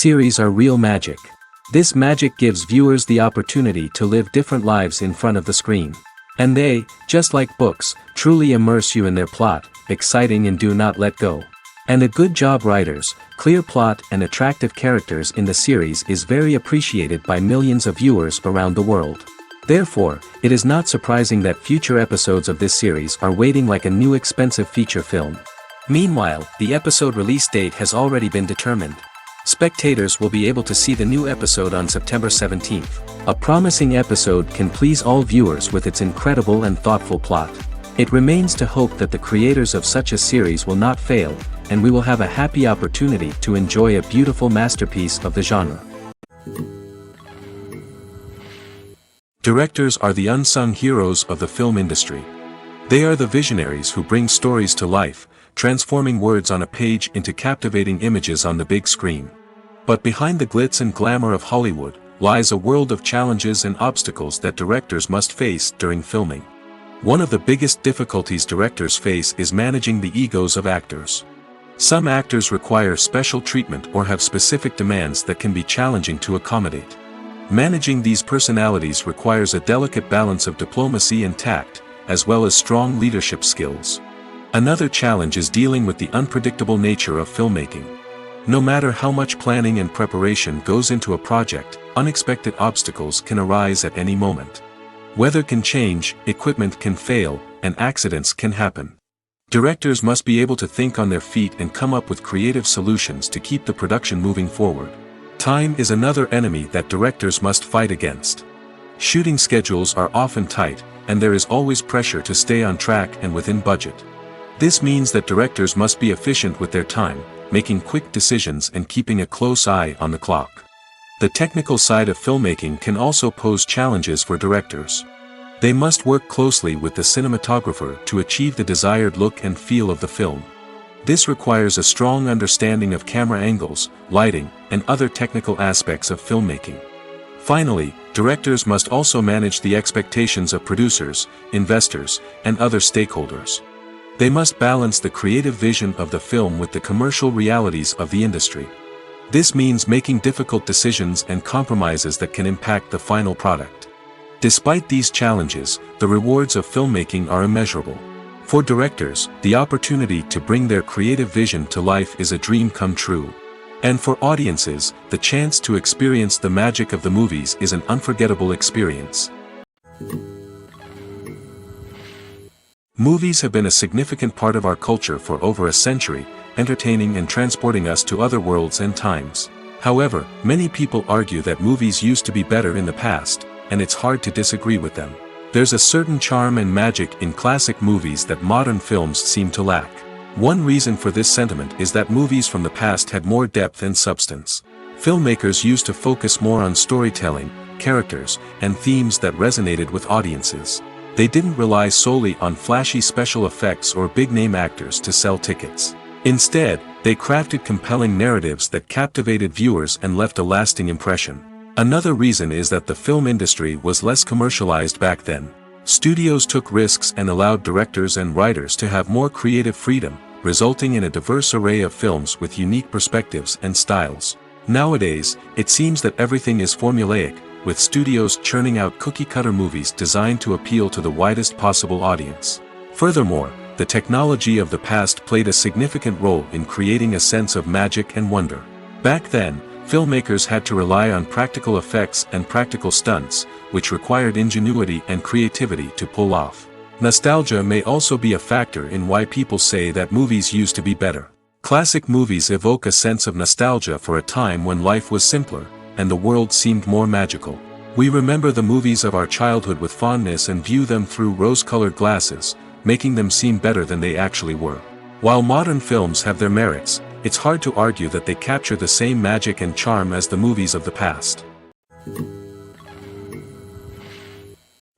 series are real magic. This magic gives viewers the opportunity to live different lives in front of the screen. And they, just like books, truly immerse you in their plot, exciting and do not let go. And a good job writers, clear plot and attractive characters in the series is very appreciated by millions of viewers around the world. Therefore, it is not surprising that future episodes of this series are waiting like a new expensive feature film. Meanwhile, the episode release date has already been determined. Spectators will be able to see the new episode on September 17th. A promising episode can please all viewers with its incredible and thoughtful plot. It remains to hope that the creators of such a series will not fail, and we will have a happy opportunity to enjoy a beautiful masterpiece of the genre. Directors are the unsung heroes of the film industry. They are the visionaries who bring stories to life, transforming words on a page into captivating images on the big screen. But behind the glitz and glamour of Hollywood, lies a world of challenges and obstacles that directors must face during filming. One of the biggest difficulties directors face is managing the egos of actors. Some actors require special treatment or have specific demands that can be challenging to accommodate. Managing these personalities requires a delicate balance of diplomacy and tact, as well as strong leadership skills. Another challenge is dealing with the unpredictable nature of filmmaking. No matter how much planning and preparation goes into a project, unexpected obstacles can arise at any moment. Weather can change, equipment can fail, and accidents can happen. Directors must be able to think on their feet and come up with creative solutions to keep the production moving forward. Time is another enemy that directors must fight against. Shooting schedules are often tight, and there is always pressure to stay on track and within budget. This means that directors must be efficient with their time, making quick decisions and keeping a close eye on the clock. The technical side of filmmaking can also pose challenges for directors. They must work closely with the cinematographer to achieve the desired look and feel of the film. This requires a strong understanding of camera angles, lighting, and other technical aspects of filmmaking. Finally, directors must also manage the expectations of producers, investors, and other stakeholders. They must balance the creative vision of the film with the commercial realities of the industry. This means making difficult decisions and compromises that can impact the final product. Despite these challenges, the rewards of filmmaking are immeasurable. For directors, the opportunity to bring their creative vision to life is a dream come true. And for audiences, the chance to experience the magic of the movies is an unforgettable experience. Movies have been a significant part of our culture for over a century, entertaining and transporting us to other worlds and times. However, many people argue that movies used to be better in the past, and it's hard to disagree with them. There's a certain charm and magic in classic movies that modern films seem to lack. One reason for this sentiment is that movies from the past had more depth and substance. Filmmakers used to focus more on storytelling, characters, and themes that resonated with audiences. They didn't rely solely on flashy special effects or big-name actors to sell tickets. Instead, they crafted compelling narratives that captivated viewers and left a lasting impression. Another reason is that the film industry was less commercialized back then. Studios took risks and allowed directors and writers to have more creative freedom, resulting in a diverse array of films with unique perspectives and styles. Nowadays, it seems that everything is formulaic, with studios churning out cookie-cutter movies designed to appeal to the widest possible audience. Furthermore, the technology of the past played a significant role in creating a sense of magic and wonder. Back then, filmmakers had to rely on practical effects and practical stunts, which required ingenuity and creativity to pull off. Nostalgia may also be a factor in why people say that movies used to be better. Classic movies evoke a sense of nostalgia for a time when life was simpler, and the world seemed more magical. We remember the movies of our childhood with fondness and view them through rose-colored glasses, making them seem better than they actually were. While modern films have their merits, it's hard to argue that they capture the same magic and charm as the movies of the past.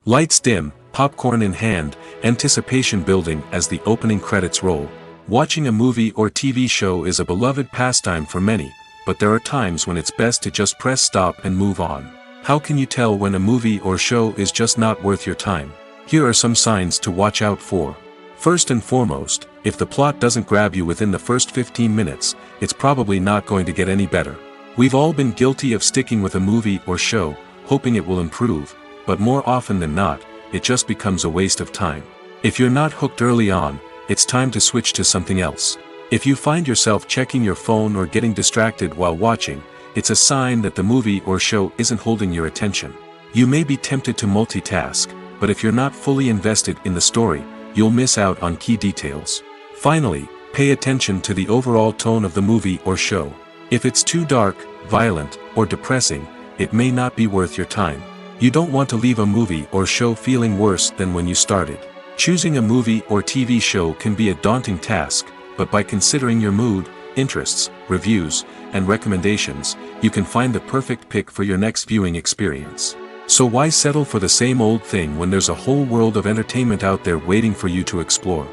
Lights dim, popcorn in hand, anticipation building as the opening credits roll. Watching a movie or TV show is a beloved pastime for many, but there are times when it's best to just press stop and move on. How can you tell when a movie or show is just not worth your time? Here are some signs to watch out for. First and foremost, if the plot doesn't grab you within the first 15 minutes, it's probably not going to get any better. We've all been guilty of sticking with a movie or show, hoping it will improve, but more often than not, it just becomes a waste of time. If you're not hooked early on, it's time to switch to something else. If you find yourself checking your phone or getting distracted while watching, it's a sign that the movie or show isn't holding your attention. You may be tempted to multitask, but if you're not fully invested in the story, you'll miss out on key details. Finally, pay attention to the overall tone of the movie or show. If it's too dark, violent, or depressing, it may not be worth your time. You don't want to leave a movie or show feeling worse than when you started. Choosing a movie or TV show can be a daunting task, but by considering your mood, interests, reviews, and recommendations, you can find the perfect pick for your next viewing experience. So why settle for the same old thing when there's a whole world of entertainment out there waiting for you to explore?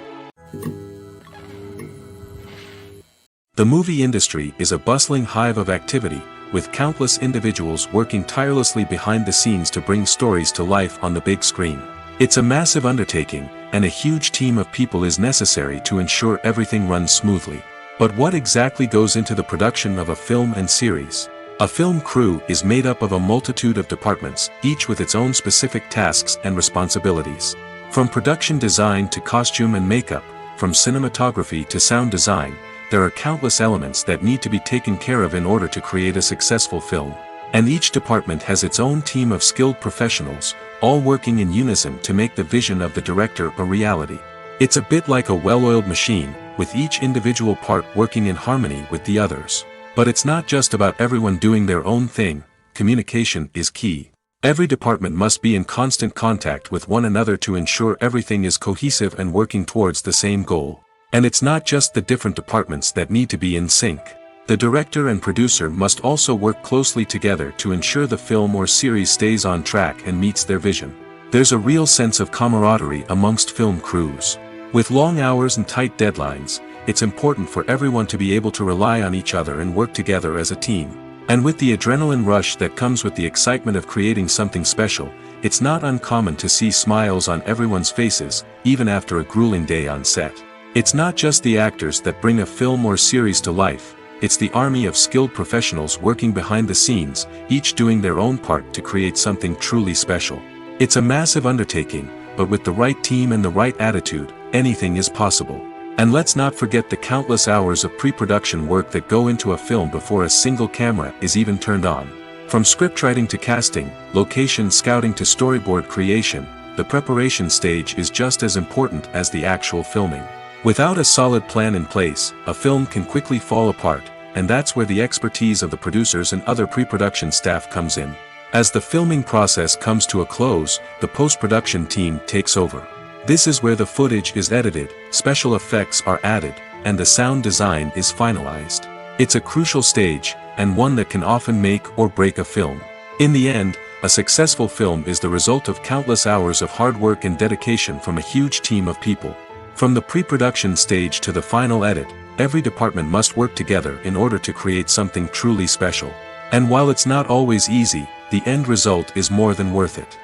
The movie industry is a bustling hive of activity, with countless individuals working tirelessly behind the scenes to bring stories to life on the big screen. It's a massive undertaking, and a huge team of people is necessary to ensure everything runs smoothly. But what exactly goes into the production of a film and series? A film crew is made up of a multitude of departments, each with its own specific tasks and responsibilities. From production design to costume and makeup, from cinematography to sound design, there are countless elements that need to be taken care of in order to create a successful film. And each department has its own team of skilled professionals, all working in unison to make the vision of the director a reality. It's a bit like a well-oiled machine, with each individual part working in harmony with the others. But it's not just about everyone doing their own thing. Communication is key. Every department must be in constant contact with one another to ensure everything is cohesive and working towards the same goal. And it's not just the different departments that need to be in sync. The director and producer must also work closely together to ensure the film or series stays on track and meets their vision. There's a real sense of camaraderie amongst film crews. With long hours and tight deadlines, it's important for everyone to be able to rely on each other and work together as a team. And with the adrenaline rush that comes with the excitement of creating something special, it's not uncommon to see smiles on everyone's faces, even after a grueling day on set. It's not just the actors that bring a film or series to life, it's the army of skilled professionals working behind the scenes, each doing their own part to create something truly special. It's a massive undertaking, but with the right team and the right attitude, anything is possible. And let's not forget the countless hours of pre-production work that go into a film before a single camera is even turned on. From scriptwriting to casting, location scouting to storyboard creation, the preparation stage is just as important as the actual filming. Without a solid plan in place, a film can quickly fall apart, and that's where the expertise of the producers and other pre-production staff comes in. As the filming process comes to a close, the post-production team takes over. This is where the footage is edited, special effects are added, and the sound design is finalized. It's a crucial stage, and one that can often make or break a film. In the end, a successful film is the result of countless hours of hard work and dedication from a huge team of people. From the pre-production stage to the final edit, every department must work together in order to create something truly special. And while it's not always easy, the end result is more than worth it.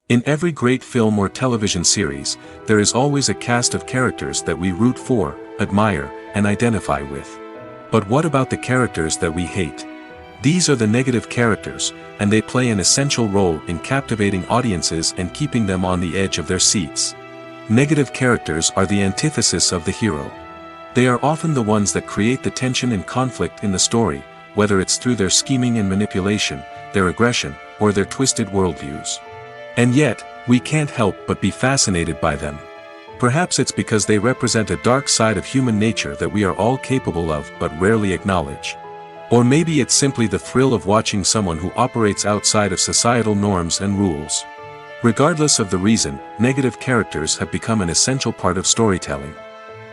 In every great film or television series, there is always a cast of characters that we root for, admire, and identify with. But what about the characters that we hate? These are the negative characters, and they play an essential role in captivating audiences and keeping them on the edge of their seats. Negative characters are the antithesis of the hero. They are often the ones that create the tension and conflict in the story, whether it's through their scheming and manipulation, their aggression, or their twisted worldviews. And yet, we can't help but be fascinated by them. Perhaps it's because they represent a dark side of human nature that we are all capable of but rarely acknowledge. Or maybe it's simply the thrill of watching someone who operates outside of societal norms and rules. Regardless of the reason, negative characters have become an essential part of storytelling.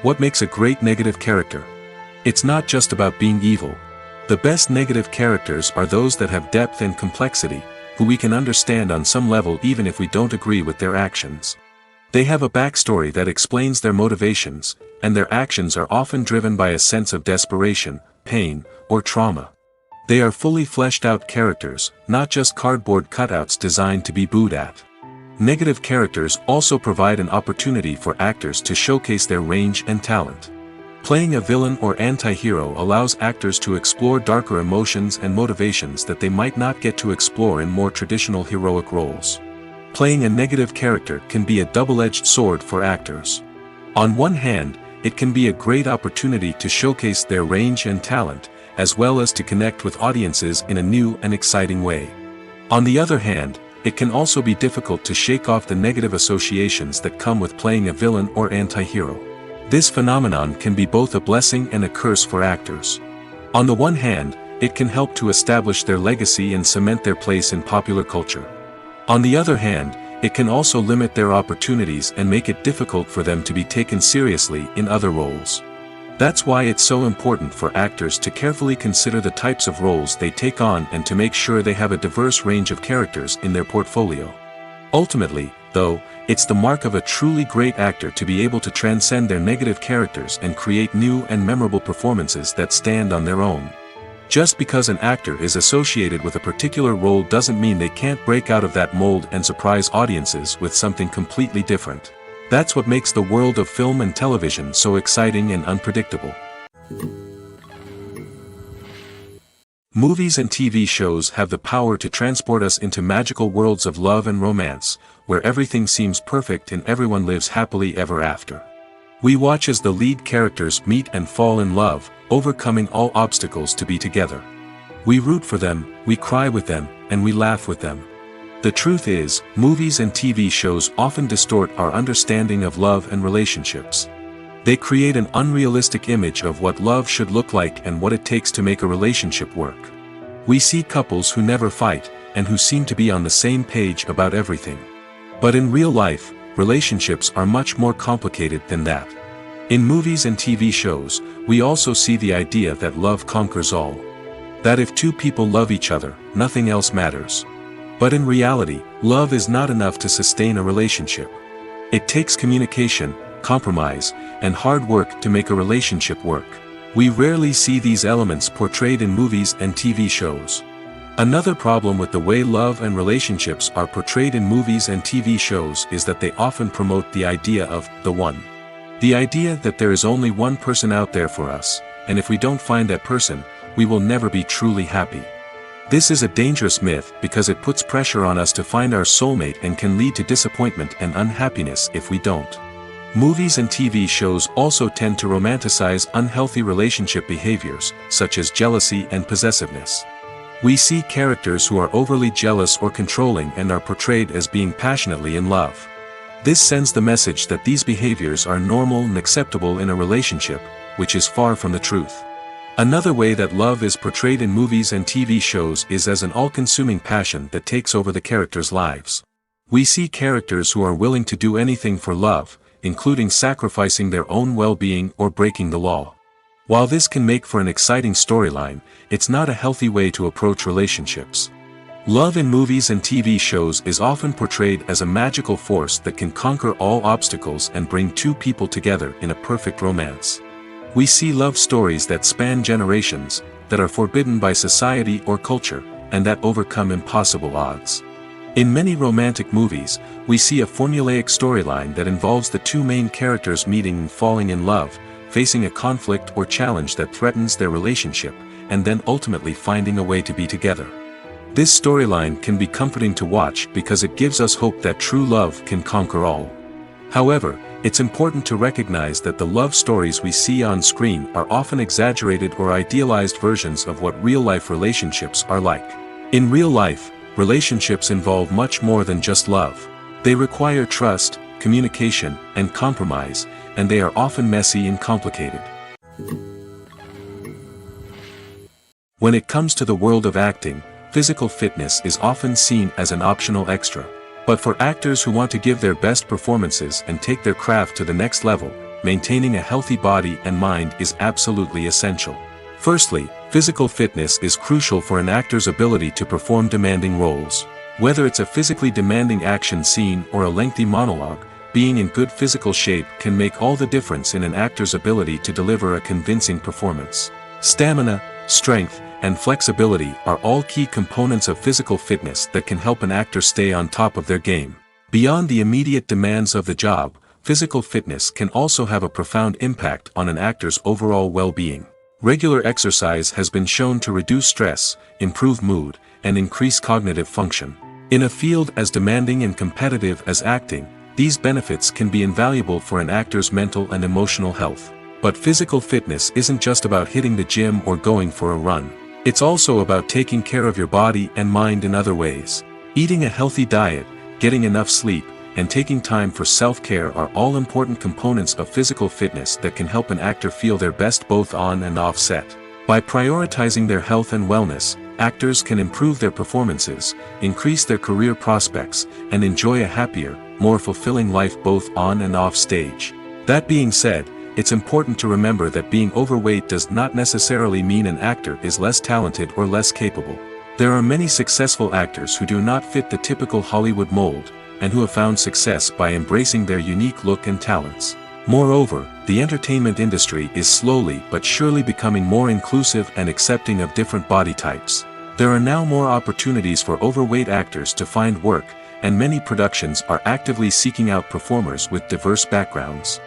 What makes a great negative character? It's not just about being evil. The best negative characters are those that have depth and complexity, who we can understand on some level even if we don't agree with their actions. They have a backstory that explains their motivations, and their actions are often driven by a sense of desperation, pain, or trauma. They are fully fleshed out characters, not just cardboard cutouts designed to be booed at. Negative characters also provide an opportunity for actors to showcase their range and talent. Playing a villain or anti-hero allows actors to explore darker emotions and motivations that they might not get to explore in more traditional heroic roles. Playing a negative character can be a double-edged sword for actors. On one hand, it can be a great opportunity to showcase their range and talent, as well as to connect with audiences in a new and exciting way. On the other hand, it can also be difficult to shake off the negative associations that come with playing a villain or anti-hero. This phenomenon can be both a blessing and a curse for actors. On the one hand, it can help to establish their legacy and cement their place in popular culture. On the other hand, it can also limit their opportunities and make it difficult for them to be taken seriously in other roles. That's why it's so important for actors to carefully consider the types of roles they take on and to make sure they have a diverse range of characters in their portfolio. Ultimately, though, it's the mark of a truly great actor to be able to transcend their negative characters and create new and memorable performances that stand on their own. Just because an actor is associated with a particular role doesn't mean they can't break out of that mold and surprise audiences with something completely different. That's what makes the world of film and television so exciting and unpredictable. Movies and TV shows have the power to transport us into magical worlds of love and romance, where everything seems perfect and everyone lives happily ever after. We watch as the lead characters meet and fall in love, overcoming all obstacles to be together. We root for them, we cry with them, and we laugh with them. The truth is, movies and TV shows often distort our understanding of love and relationships. They create an unrealistic image of what love should look like and what it takes to make a relationship work. We see couples who never fight, and who seem to be on the same page about everything. But in real life, relationships are much more complicated than that. In movies and TV shows, we also see the idea that love conquers all. That if two people love each other, nothing else matters. But in reality, love is not enough to sustain a relationship. It takes communication, compromise, and hard work to make a relationship work. We rarely see these elements portrayed in movies and TV shows. Another problem with the way love and relationships are portrayed in movies and TV shows is that they often promote the idea of the one. The idea that there is only one person out there for us, and if we don't find that person, we will never be truly happy. This is a dangerous myth because it puts pressure on us to find our soulmate and can lead to disappointment and unhappiness if we don't. Movies and TV shows also tend to romanticize unhealthy relationship behaviors, such as jealousy and possessiveness. We see characters who are overly jealous or controlling and are portrayed as being passionately in love. This sends the message that these behaviors are normal and acceptable in a relationship, which is far from the truth. Another way that love is portrayed in movies and TV shows is as an all-consuming passion that takes over the characters' lives. We see characters who are willing to do anything for love, including sacrificing their own well-being or breaking the law. While this can make for an exciting storyline, it's not a healthy way to approach relationships. Love in movies and TV shows is often portrayed as a magical force that can conquer all obstacles and bring two people together in a perfect romance. We see love stories that span generations, that are forbidden by society or culture, and that overcome impossible odds. In many romantic movies, we see a formulaic storyline that involves the two main characters meeting and falling in love, facing a conflict or challenge that threatens their relationship, and then ultimately finding a way to be together. This storyline can be comforting to watch because it gives us hope that true love can conquer all. However, it's important to recognize that the love stories we see on screen are often exaggerated or idealized versions of what real-life relationships are like. In real life, relationships involve much more than just love. They require trust, communication, and compromise, and they are often messy and complicated. When it comes to the world of acting, physical fitness is often seen as an optional extra. But for actors who want to give their best performances and take their craft to the next level, maintaining a healthy body and mind is absolutely essential. Firstly, physical fitness is crucial for an actor's ability to perform demanding roles. Whether it's a physically demanding action scene or a lengthy monologue, being in good physical shape can make all the difference in an actor's ability to deliver a convincing performance. Stamina, strength, and flexibility are all key components of physical fitness that can help an actor stay on top of their game. Beyond the immediate demands of the job, physical fitness can also have a profound impact on an actor's overall well-being. Regular exercise has been shown to reduce stress, improve mood, and increase cognitive function. In a field as demanding and competitive as acting, these benefits can be invaluable for an actor's mental and emotional health. But physical fitness isn't just about hitting the gym or going for a run. It's also about taking care of your body and mind in other ways. Eating a healthy diet, getting enough sleep, and taking time for self-care are all important components of physical fitness that can help an actor feel their best both on and off set. By prioritizing their health and wellness, actors can improve their performances, increase their career prospects, and enjoy a happier, more fulfilling life both on and off stage. That being said, it's important to remember that being overweight does not necessarily mean an actor is less talented or less capable. There are many successful actors who do not fit the typical Hollywood mold, and who have found success by embracing their unique look and talents. Moreover, the entertainment industry is slowly but surely becoming more inclusive and accepting of different body types. There are now more opportunities for overweight actors to find work, and many productions are actively seeking out performers with diverse backgrounds.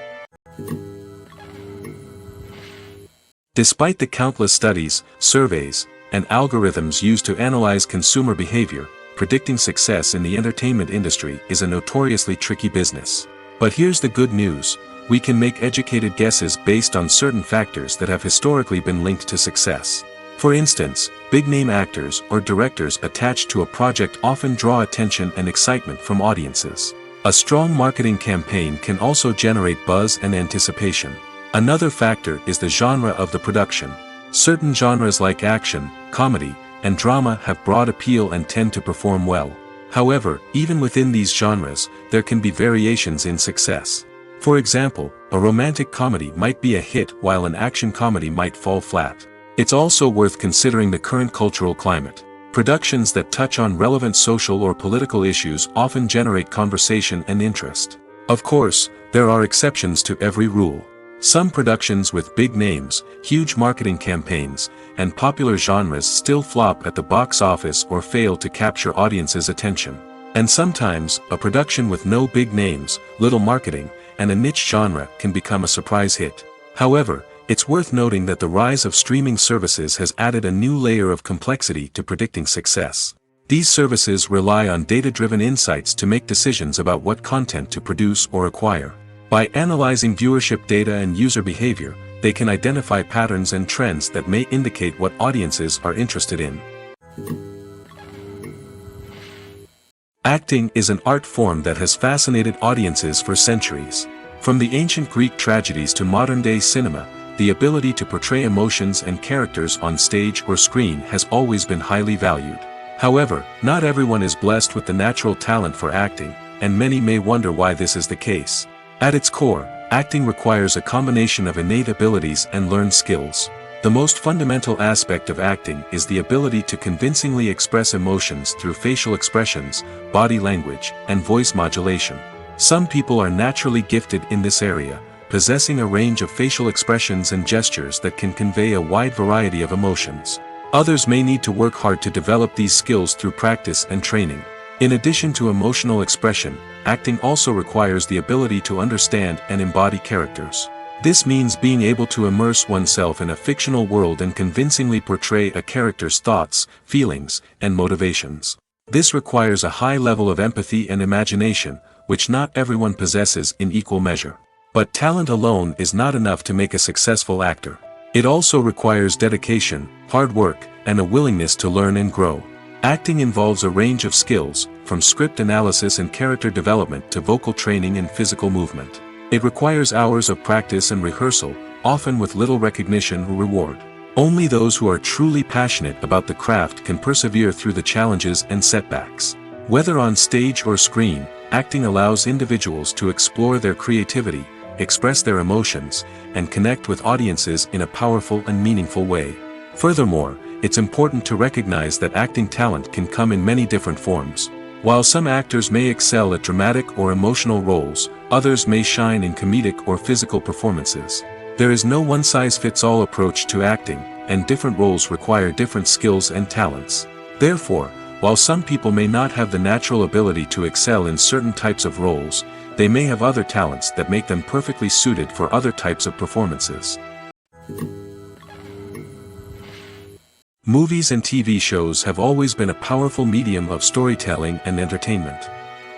Despite the countless studies, surveys, and algorithms used to analyze consumer behavior, predicting success in the entertainment industry is a notoriously tricky business. But here's the good news: we can make educated guesses based on certain factors that have historically been linked to success. For instance, big-name actors or directors attached to a project often draw attention and excitement from audiences. A strong marketing campaign can also generate buzz and anticipation. Another factor is the genre of the production. Certain genres like action, comedy, and drama have broad appeal and tend to perform well. However, even within these genres, there can be variations in success. For example, a romantic comedy might be a hit while an action comedy might fall flat. It's also worth considering the current cultural climate. Productions that touch on relevant social or political issues often generate conversation and interest. Of course, there are exceptions to every rule. Some productions with big names, huge marketing campaigns, and popular genres still flop at the box office or fail to capture audiences' attention. And sometimes, a production with no big names, little marketing, and a niche genre can become a surprise hit. However, it's worth noting that the rise of streaming services has added a new layer of complexity to predicting success. These services rely on data-driven insights to make decisions about what content to produce or acquire. By analyzing viewership data and user behavior, they can identify patterns and trends that may indicate what audiences are interested in. Acting is an art form that has fascinated audiences for centuries. From the ancient Greek tragedies to modern-day cinema, the ability to portray emotions and characters on stage or screen has always been highly valued. However, not everyone is blessed with the natural talent for acting, and many may wonder why this is the case. At its core, acting requires a combination of innate abilities and learned skills. The most fundamental aspect of acting is the ability to convincingly express emotions through facial expressions, body language, and voice modulation. Some people are naturally gifted in this area, possessing a range of facial expressions and gestures that can convey a wide variety of emotions. Others may need to work hard to develop these skills through practice and training. In addition to emotional expression, acting also requires the ability to understand and embody characters. This means being able to immerse oneself in a fictional world and convincingly portray a character's thoughts, feelings, and motivations. This requires a high level of empathy and imagination, which not everyone possesses in equal measure. But talent alone is not enough to make a successful actor. It also requires dedication, hard work, and a willingness to learn and grow. Acting involves a range of skills, from script analysis and character development to vocal training and physical movement. It requires hours of practice and rehearsal, often with little recognition or reward. Only those who are truly passionate about the craft can persevere through the challenges and setbacks. Whether on stage or screen, acting allows individuals to explore their creativity, express their emotions, and connect with audiences in a powerful and meaningful way. Furthermore, it's important to recognize that acting talent can come in many different forms. While some actors may excel at dramatic or emotional roles, others may shine in comedic or physical performances. There is no one-size-fits-all approach to acting, and different roles require different skills and talents. Therefore, While some people may not have the natural ability to excel in certain types of roles, they may have other talents that make them perfectly suited for other types of performances. Movies and TV shows have always been a powerful medium of storytelling and entertainment.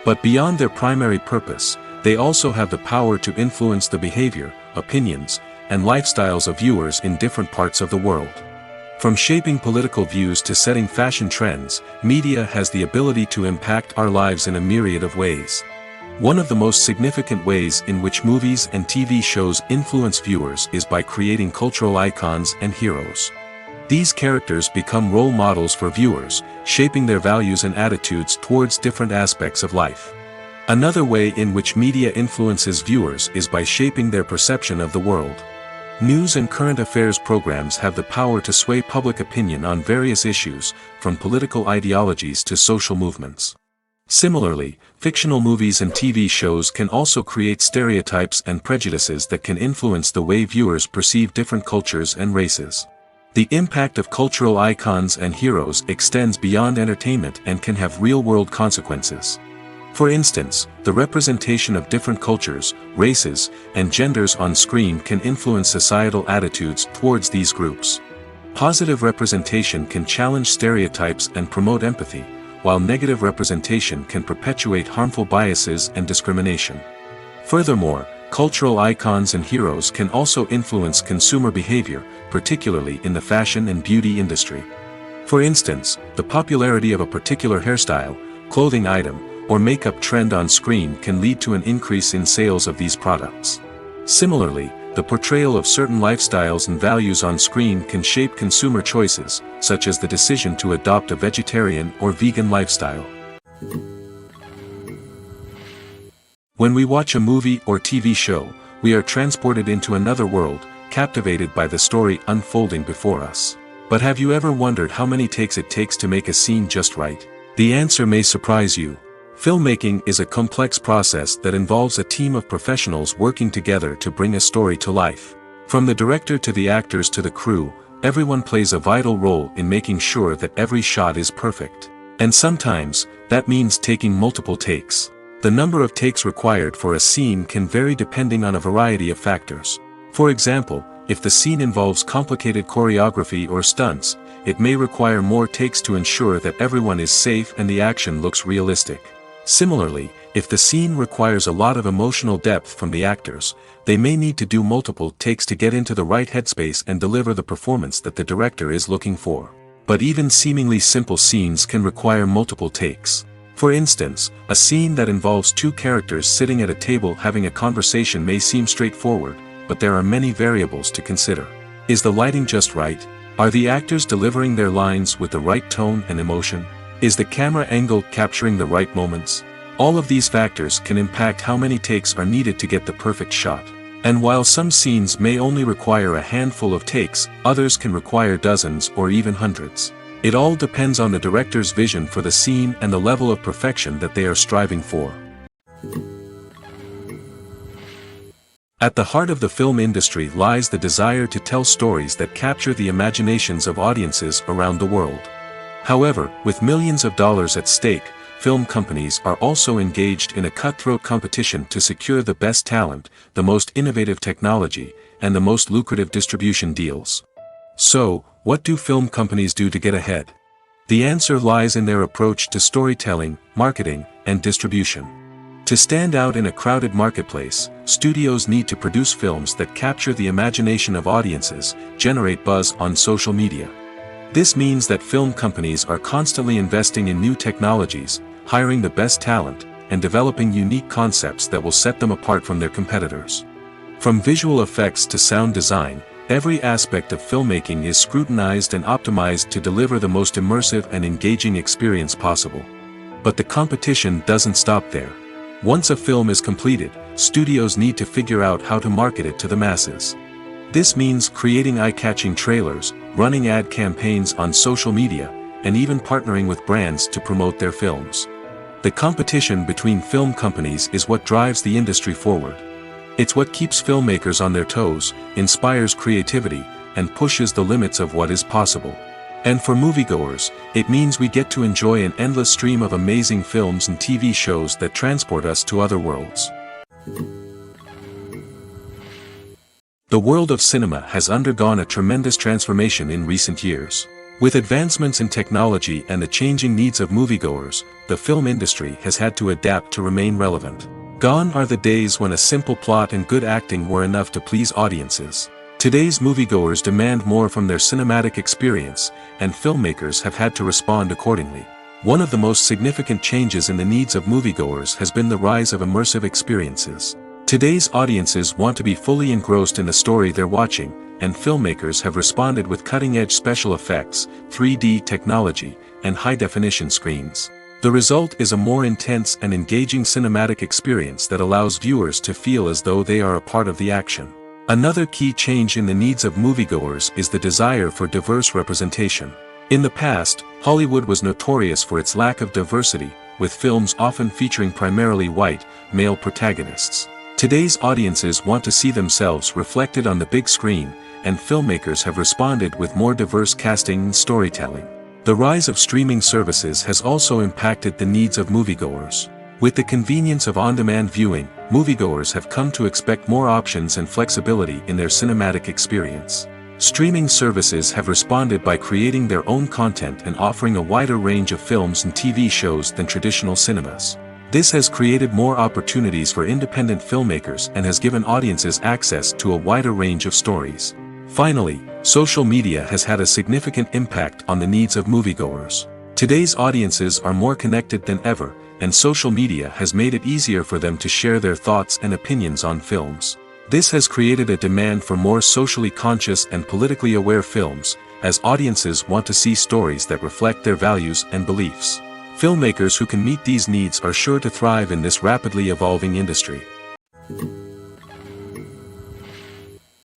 But beyond their primary purpose, they also have the power to influence the behavior, opinions, and lifestyles of viewers in different parts of the world. From shaping political views to setting fashion trends, media has the ability to impact our lives in a myriad of ways. One of the most significant ways in which movies and TV shows influence viewers is by creating cultural icons and heroes. These characters become role models for viewers, shaping their values and attitudes towards different aspects of life. Another way in which media influences viewers is by shaping their perception of the world. News and current affairs programs have the power to sway public opinion on various issues, from political ideologies to social movements. Similarly, fictional movies and TV shows can also create stereotypes and prejudices that can influence the way viewers perceive different cultures and races. The impact of cultural icons and heroes extends beyond entertainment and can have real-world consequences. For instance, the representation of different cultures, races, and genders on screen can influence societal attitudes towards these groups. Positive representation can challenge stereotypes and promote empathy, while negative representation can perpetuate harmful biases and discrimination. Furthermore, cultural icons and heroes can also influence consumer behavior, particularly in the fashion and beauty industry. For instance, the popularity of a particular hairstyle, clothing item, or makeup trend on screen can lead to an increase in sales of these products. Similarly, the portrayal of certain lifestyles and values on screen can shape consumer choices, such as the decision to adopt a vegetarian or vegan lifestyle. When we watch a movie or TV show, we are transported into another world, captivated by the story unfolding before us. But have you ever wondered how many takes it takes to make a scene just right? The answer may surprise you. Filmmaking is a complex process that involves a team of professionals working together to bring a story to life. From the director to the actors to the crew, everyone plays a vital role in making sure that every shot is perfect. And sometimes, that means taking multiple takes. The number of takes required for a scene can vary depending on a variety of factors. For example, if the scene involves complicated choreography or stunts, it may require more takes to ensure that everyone is safe and the action looks realistic. Similarly, if the scene requires a lot of emotional depth from the actors, they may need to do multiple takes to get into the right headspace and deliver the performance that the director is looking for. But even seemingly simple scenes can require multiple takes. For instance, a scene that involves two characters sitting at a table having a conversation may seem straightforward, but there are many variables to consider. Is the lighting just right? Are the actors delivering their lines with the right tone and emotion? Is the camera angle capturing the right moments? All of these factors can impact how many takes are needed to get the perfect shot. And while some scenes may only require a handful of takes, others can require dozens or even hundreds. It all depends on the director's vision for the scene and the level of perfection that they are striving for. At the heart of the film industry lies the desire to tell stories that capture the imaginations of audiences around the world. However, with millions of dollars at stake, film companies are also engaged in a cutthroat competition to secure the best talent, the most innovative technology, and the most lucrative distribution deals. So, what do film companies do to get ahead? The answer lies in their approach to storytelling, marketing, and distribution. To stand out in a crowded marketplace, studios need to produce films that capture the imagination of audiences, generate buzz on social media. This means that film companies are constantly investing in new technologies, hiring the best talent, and developing unique concepts that will set them apart from their competitors. From visual effects to sound design, every aspect of filmmaking is scrutinized and optimized to deliver the most immersive and engaging experience possible. But the competition doesn't stop there. Once a film is completed, studios need to figure out how to market it to the masses. This means creating eye-catching trailers, running ad campaigns on social media, and even partnering with brands to promote their films. The competition between film companies is what drives the industry forward. It's what keeps filmmakers on their toes, inspires creativity, and pushes the limits of what is possible. And for moviegoers, it means we get to enjoy an endless stream of amazing films and TV shows that transport us to other worlds. The world of cinema has undergone a tremendous transformation in recent years. With advancements in technology and the changing needs of moviegoers, the film industry has had to adapt to remain relevant. Gone are the days when a simple plot and good acting were enough to please audiences. Today's moviegoers demand more from their cinematic experience, and filmmakers have had to respond accordingly. One of the most significant changes in the needs of moviegoers has been the rise of immersive experiences. Today's audiences want to be fully engrossed in the story they're watching, and filmmakers have responded with cutting-edge special effects, 3D technology, and high-definition screens. The result is a more intense and engaging cinematic experience that allows viewers to feel as though they are a part of the action. Another key change in the needs of moviegoers is the desire for diverse representation. In the past, Hollywood was notorious for its lack of diversity, with films often featuring primarily white, male protagonists. Today's audiences want to see themselves reflected on the big screen, and filmmakers have responded with more diverse casting and storytelling. The rise of streaming services has also impacted the needs of moviegoers. With the convenience of on-demand viewing, moviegoers have come to expect more options and flexibility in their cinematic experience. Streaming services have responded by creating their own content and offering a wider range of films and TV shows than traditional cinemas. This has created more opportunities for independent filmmakers and has given audiences access to a wider range of stories. Finally, social media has had a significant impact on the needs of moviegoers. Today's audiences are more connected than ever, and social media has made it easier for them to share their thoughts and opinions on films. This has created a demand for more socially conscious and politically aware films, as audiences want to see stories that reflect their values and beliefs. Filmmakers who can meet these needs are sure to thrive in this rapidly evolving industry.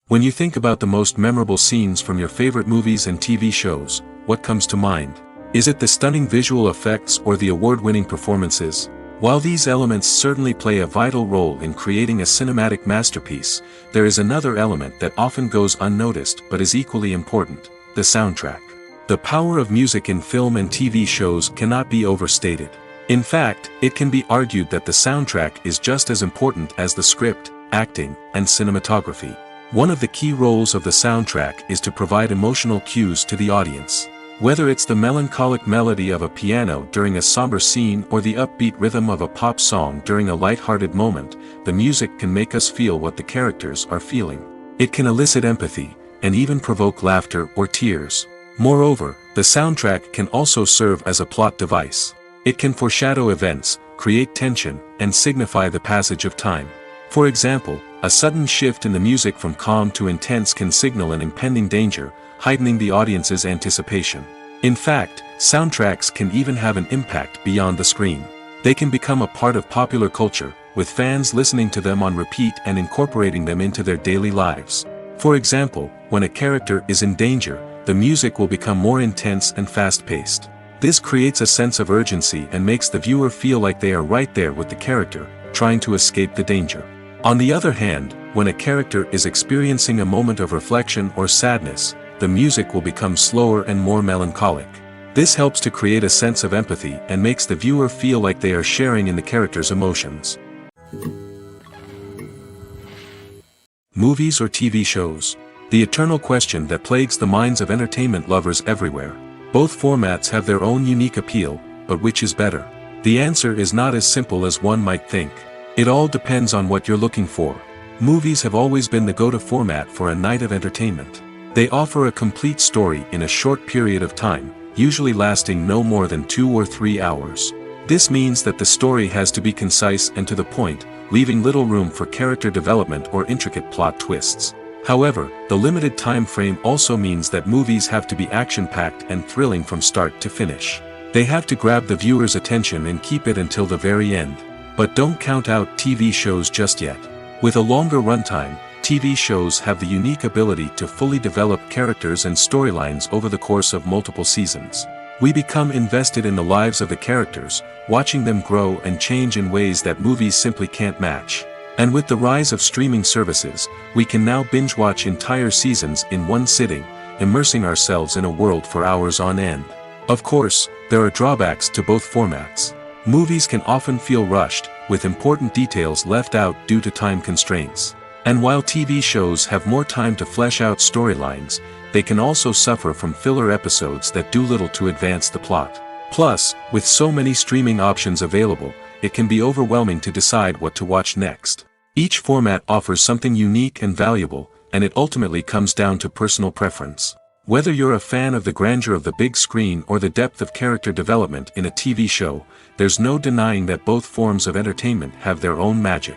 When you think about the most memorable scenes from your favorite movies and TV shows, what comes to mind? Is it the stunning visual effects or the award-winning performances? While these elements certainly play a vital role in creating a cinematic masterpiece, there is another element that often goes unnoticed but is equally important: the soundtrack. The power of music in film and TV shows cannot be overstated. In fact, it can be argued that the soundtrack is just as important as the script, acting, and cinematography. One of the key roles of the soundtrack is to provide emotional cues to the audience. Whether it's the melancholic melody of a piano during a somber scene or the upbeat rhythm of a pop song during a light-hearted moment, the music can make us feel what the characters are feeling. It can elicit empathy, and even provoke laughter or tears. Moreover, the soundtrack can also serve as a plot device. It can foreshadow events, create tension, and signify the passage of time. For example, a sudden shift in the music from calm to intense can signal an impending danger, heightening the audience's anticipation. In fact, soundtracks can even have an impact beyond the screen. They can become a part of popular culture, with fans listening to them on repeat and incorporating them into their daily lives. For example, when a character is in danger, the music will become more intense and fast-paced. This creates a sense of urgency and makes the viewer feel like they are right there with the character, trying to escape the danger. On the other hand, when a character is experiencing a moment of reflection or sadness, the music will become slower and more melancholic. This helps to create a sense of empathy and makes the viewer feel like they are sharing in the character's emotions. Movies or TV shows? The eternal question that plagues the minds of entertainment lovers everywhere. Both formats have their own unique appeal, but which is better? The answer is not as simple as one might think. It all depends on what you're looking for. Movies have always been the go-to format for a night of entertainment. They offer a complete story in a short period of time, usually lasting no more than 2 or 3 hours. This means that the story has to be concise and to the point, leaving little room for character development or intricate plot twists. However, the limited time frame also means that movies have to be action-packed and thrilling from start to finish. They have to grab the viewer's attention and keep it until the very end. But don't count out TV shows just yet. With a longer runtime, TV shows have the unique ability to fully develop characters and storylines over the course of multiple seasons. We become invested in the lives of the characters, watching them grow and change in ways that movies simply can't match. And with the rise of streaming services, we can now binge-watch entire seasons in one sitting, immersing ourselves in a world for hours on end. Of course, there are drawbacks to both formats. Movies can often feel rushed, with important details left out due to time constraints. And while TV shows have more time to flesh out storylines, they can also suffer from filler episodes that do little to advance the plot. Plus, with so many streaming options available, it can be overwhelming to decide what to watch next. Each format offers something unique and valuable, and it ultimately comes down to personal preference. Whether you're a fan of the grandeur of the big screen or the depth of character development in a TV show, there's no denying that both forms of entertainment have their own magic.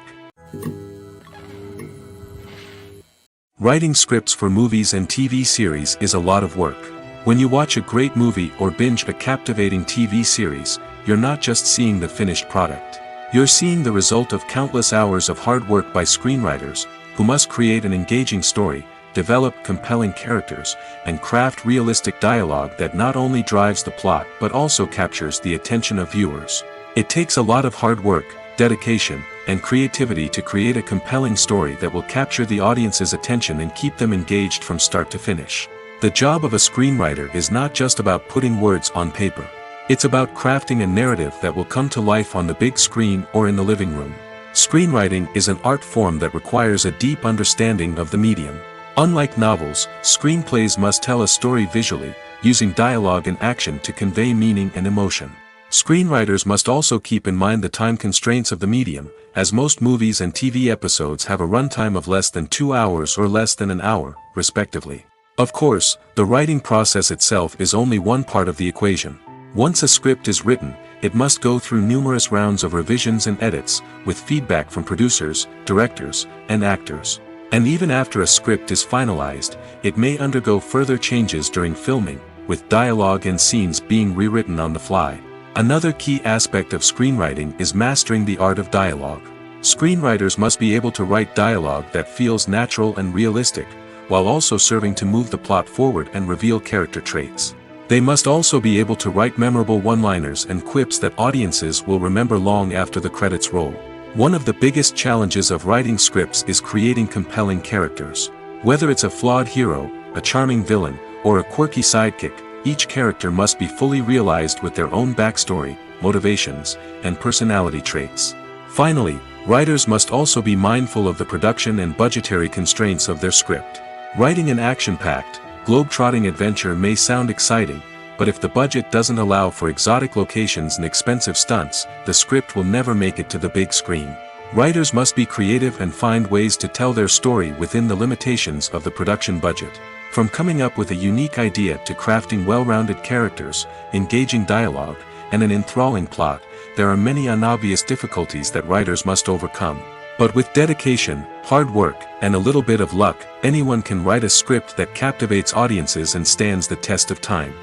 Writing scripts for movies and TV series is a lot of work. When you watch a great movie or binge a captivating TV series, you're not just seeing the finished product. You're seeing the result of countless hours of hard work by screenwriters, who must create an engaging story, develop compelling characters, and craft realistic dialogue that not only drives the plot but also captures the attention of viewers. It takes a lot of hard work, dedication, and creativity to create a compelling story that will capture the audience's attention and keep them engaged from start to finish. The job of a screenwriter is not just about putting words on paper. It's about crafting a narrative that will come to life on the big screen or in the living room. Screenwriting is an art form that requires a deep understanding of the medium. Unlike novels, screenplays must tell a story visually, using dialogue and action to convey meaning and emotion. Screenwriters must also keep in mind the time constraints of the medium, as most movies and TV episodes have a runtime of less than 2 hours or less than an hour, respectively. Of course, the writing process itself is only one part of the equation. Once a script is written, it must go through numerous rounds of revisions and edits, with feedback from producers, directors, and actors. And even after a script is finalized, it may undergo further changes during filming, with dialogue and scenes being rewritten on the fly. Another key aspect of screenwriting is mastering the art of dialogue. Screenwriters must be able to write dialogue that feels natural and realistic, while also serving to move the plot forward and reveal character traits. They must also be able to write memorable one-liners and quips that audiences will remember long after the credits roll. One of the biggest challenges of writing scripts is creating compelling characters. Whether it's a flawed hero, a charming villain, or a quirky sidekick, each character must be fully realized with their own backstory, motivations, and personality traits. Finally, writers must also be mindful of the production and budgetary constraints of their script. Writing an action-packed, globe-trotting adventure may sound exciting, but if the budget doesn't allow for exotic locations and expensive stunts, the script will never make it to the big screen. Writers must be creative and find ways to tell their story within the limitations of the production budget. From coming up with a unique idea to crafting well-rounded characters, engaging dialogue, and an enthralling plot, there are many unobvious difficulties that writers must overcome. But with dedication, hard work, and a little bit of luck, anyone can write a script that captivates audiences and stands the test of time.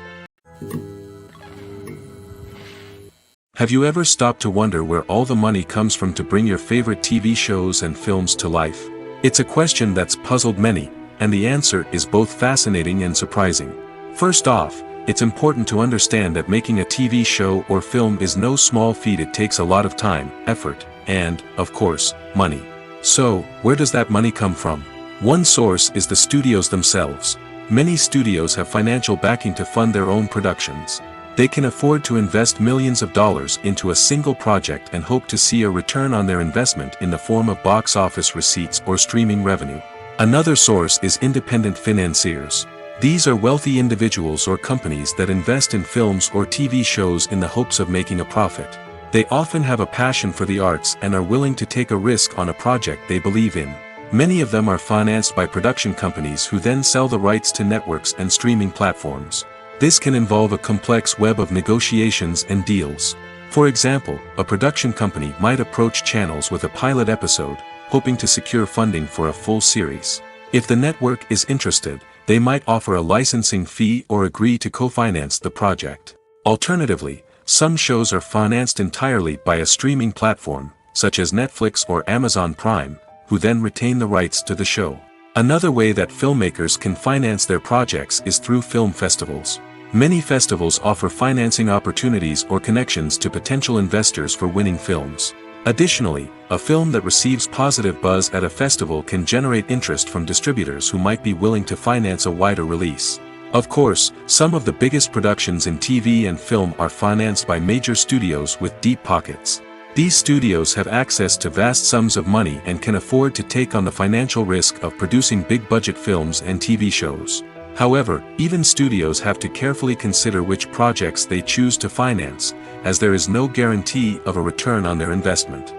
Have you ever stopped to wonder where all the money comes from to bring your favorite TV shows and films to life? It's a question that's puzzled many, and the answer is both fascinating and surprising. First off, it's important to understand that making a TV show or film is no small feat. It takes a lot of time, effort, and, of course, money. So, where does that money come from? One source is the studios themselves. Many studios have financial backing to fund their own productions. They can afford to invest millions of dollars into a single project and hope to see a return on their investment in the form of box office receipts or streaming revenue. Another source is independent financiers. These are wealthy individuals or companies that invest in films or TV shows in the hopes of making a profit. They often have a passion for the arts and are willing to take a risk on a project they believe in. Many of them are financed by production companies who then sell the rights to networks and streaming platforms. This can involve a complex web of negotiations and deals. For example, a production company might approach channels with a pilot episode, hoping to secure funding for a full series. If the network is interested, they might offer a licensing fee or agree to co-finance the project. Alternatively, some shows are financed entirely by a streaming platform, such as Netflix or Amazon Prime, who then retain the rights to the show. Another way that filmmakers can finance their projects is through film festivals. Many festivals offer financing opportunities or connections to potential investors for winning films. Additionally, a film that receives positive buzz at a festival can generate interest from distributors who might be willing to finance a wider release. Of course, some of the biggest productions in TV and film are financed by major studios with deep pockets. These studios have access to vast sums of money and can afford to take on the financial risk of producing big-budget films and TV shows. However, even studios have to carefully consider which projects they choose to finance, as there is no guarantee of a return on their investment.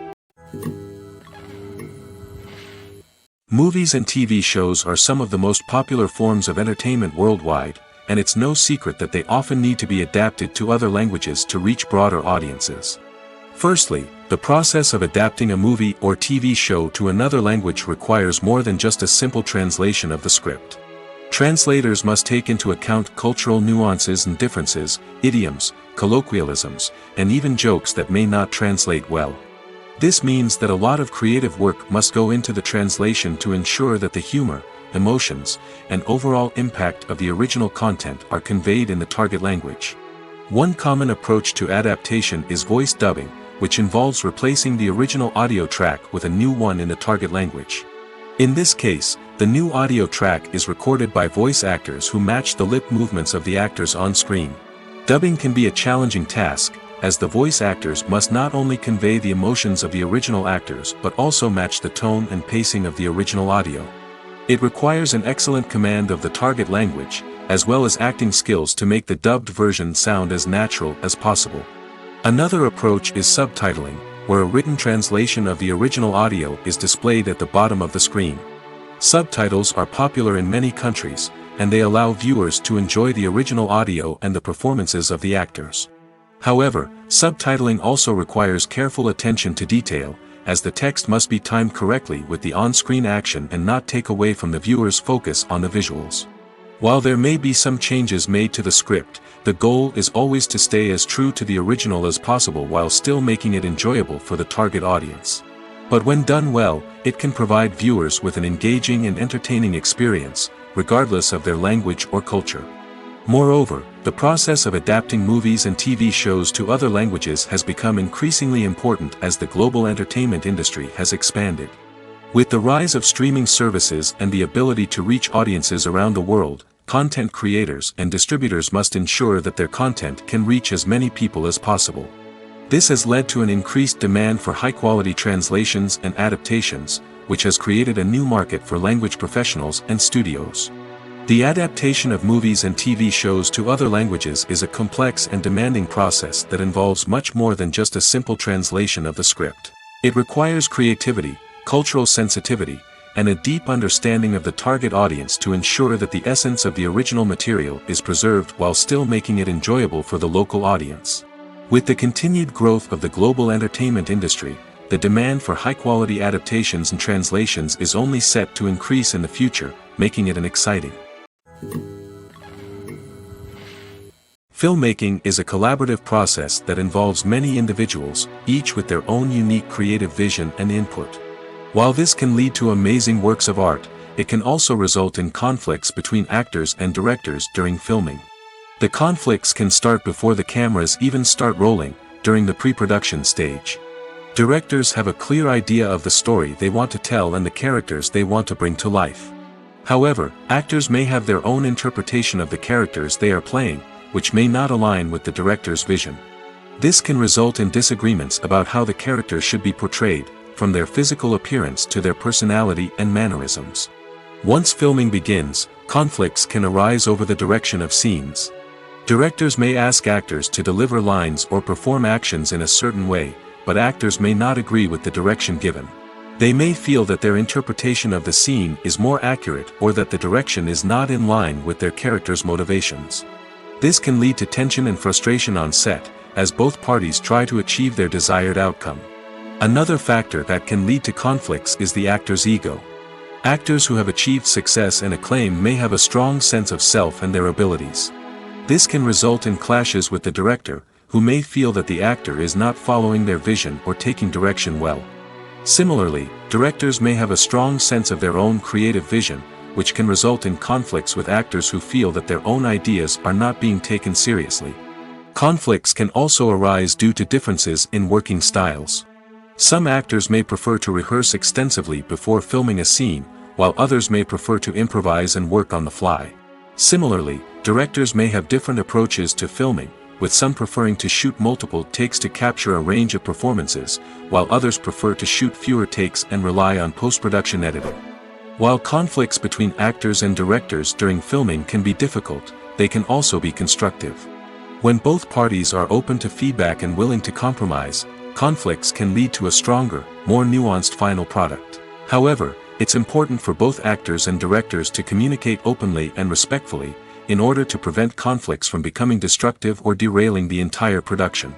Movies and TV shows are some of the most popular forms of entertainment worldwide, and it's no secret that they often need to be adapted to other languages to reach broader audiences. Firstly, the process of adapting a movie or TV show to another language requires more than just a simple translation of the script. Translators must take into account cultural nuances and differences, idioms, colloquialisms, and even jokes that may not translate well. This means that a lot of creative work must go into the translation to ensure that the humor, emotions, and overall impact of the original content are conveyed in the target language. One common approach to adaptation is voice dubbing, which involves replacing the original audio track with a new one in the target language. In this case, the new audio track is recorded by voice actors who match the lip movements of the actors on screen. Dubbing can be a challenging task, as the voice actors must not only convey the emotions of the original actors but also match the tone and pacing of the original audio. It requires an excellent command of the target language, as well as acting skills to make the dubbed version sound as natural as possible. Another approach is subtitling, where a written translation of the original audio is displayed at the bottom of the screen. Subtitles are popular in many countries, and they allow viewers to enjoy the original audio and the performances of the actors. However, subtitling also requires careful attention to detail, as the text must be timed correctly with the on-screen action and not take away from the viewer's focus on the visuals. While there may be some changes made to the script, the goal is always to stay as true to the original as possible while still making it enjoyable for the target audience. But when done well, it can provide viewers with an engaging and entertaining experience, regardless of their language or culture. Moreover, the process of adapting movies and TV shows to other languages has become increasingly important as the global entertainment industry has expanded. With the rise of streaming services and the ability to reach audiences around the world, content creators and distributors must ensure that their content can reach as many people as possible. This has led to an increased demand for high-quality translations and adaptations, which has created a new market for language professionals and studios. The adaptation of movies and TV shows to other languages is a complex and demanding process that involves much more than just a simple translation of the script. It requires creativity, cultural sensitivity, and a deep understanding of the target audience to ensure that the essence of the original material is preserved while still making it enjoyable for the local audience. With the continued growth of the global entertainment industry, the demand for high-quality adaptations and translations is only set to increase in the future, making it an exciting. Filmmaking is a collaborative process that involves many individuals, each with their own unique creative vision and input. While this can lead to amazing works of art, it can also result in conflicts between actors and directors during filming. The conflicts can start before the cameras even start rolling, during the pre-production stage. Directors have a clear idea of the story they want to tell and the characters they want to bring to life. However, actors may have their own interpretation of the characters they are playing, which may not align with the director's vision. This can result in disagreements about how the characters should be portrayed, from their physical appearance to their personality and mannerisms. Once filming begins, conflicts can arise over the direction of scenes. Directors may ask actors to deliver lines or perform actions in a certain way, but actors may not agree with the direction given. They may feel that their interpretation of the scene is more accurate or that the direction is not in line with their character's motivations. This can lead to tension and frustration on set, as both parties try to achieve their desired outcome. Another factor that can lead to conflicts is the actor's ego. Actors who have achieved success and acclaim may have a strong sense of self and their abilities. This can result in clashes with the director, who may feel that the actor is not following their vision or taking direction well. Similarly, directors may have a strong sense of their own creative vision, which can result in conflicts with actors who feel that their own ideas are not being taken seriously. Conflicts can also arise due to differences in working styles. Some actors may prefer to rehearse extensively before filming a scene, while others may prefer to improvise and work on the fly. Similarly, directors may have different approaches to filming, with some preferring to shoot multiple takes to capture a range of performances, while others prefer to shoot fewer takes and rely on post-production editing. While conflicts between actors and directors during filming can be difficult, they can also be constructive. When both parties are open to feedback and willing to compromise, conflicts can lead to a stronger, more nuanced final product. However, it's important for both actors and directors to communicate openly and respectfully, in order to prevent conflicts from becoming destructive or derailing the entire production.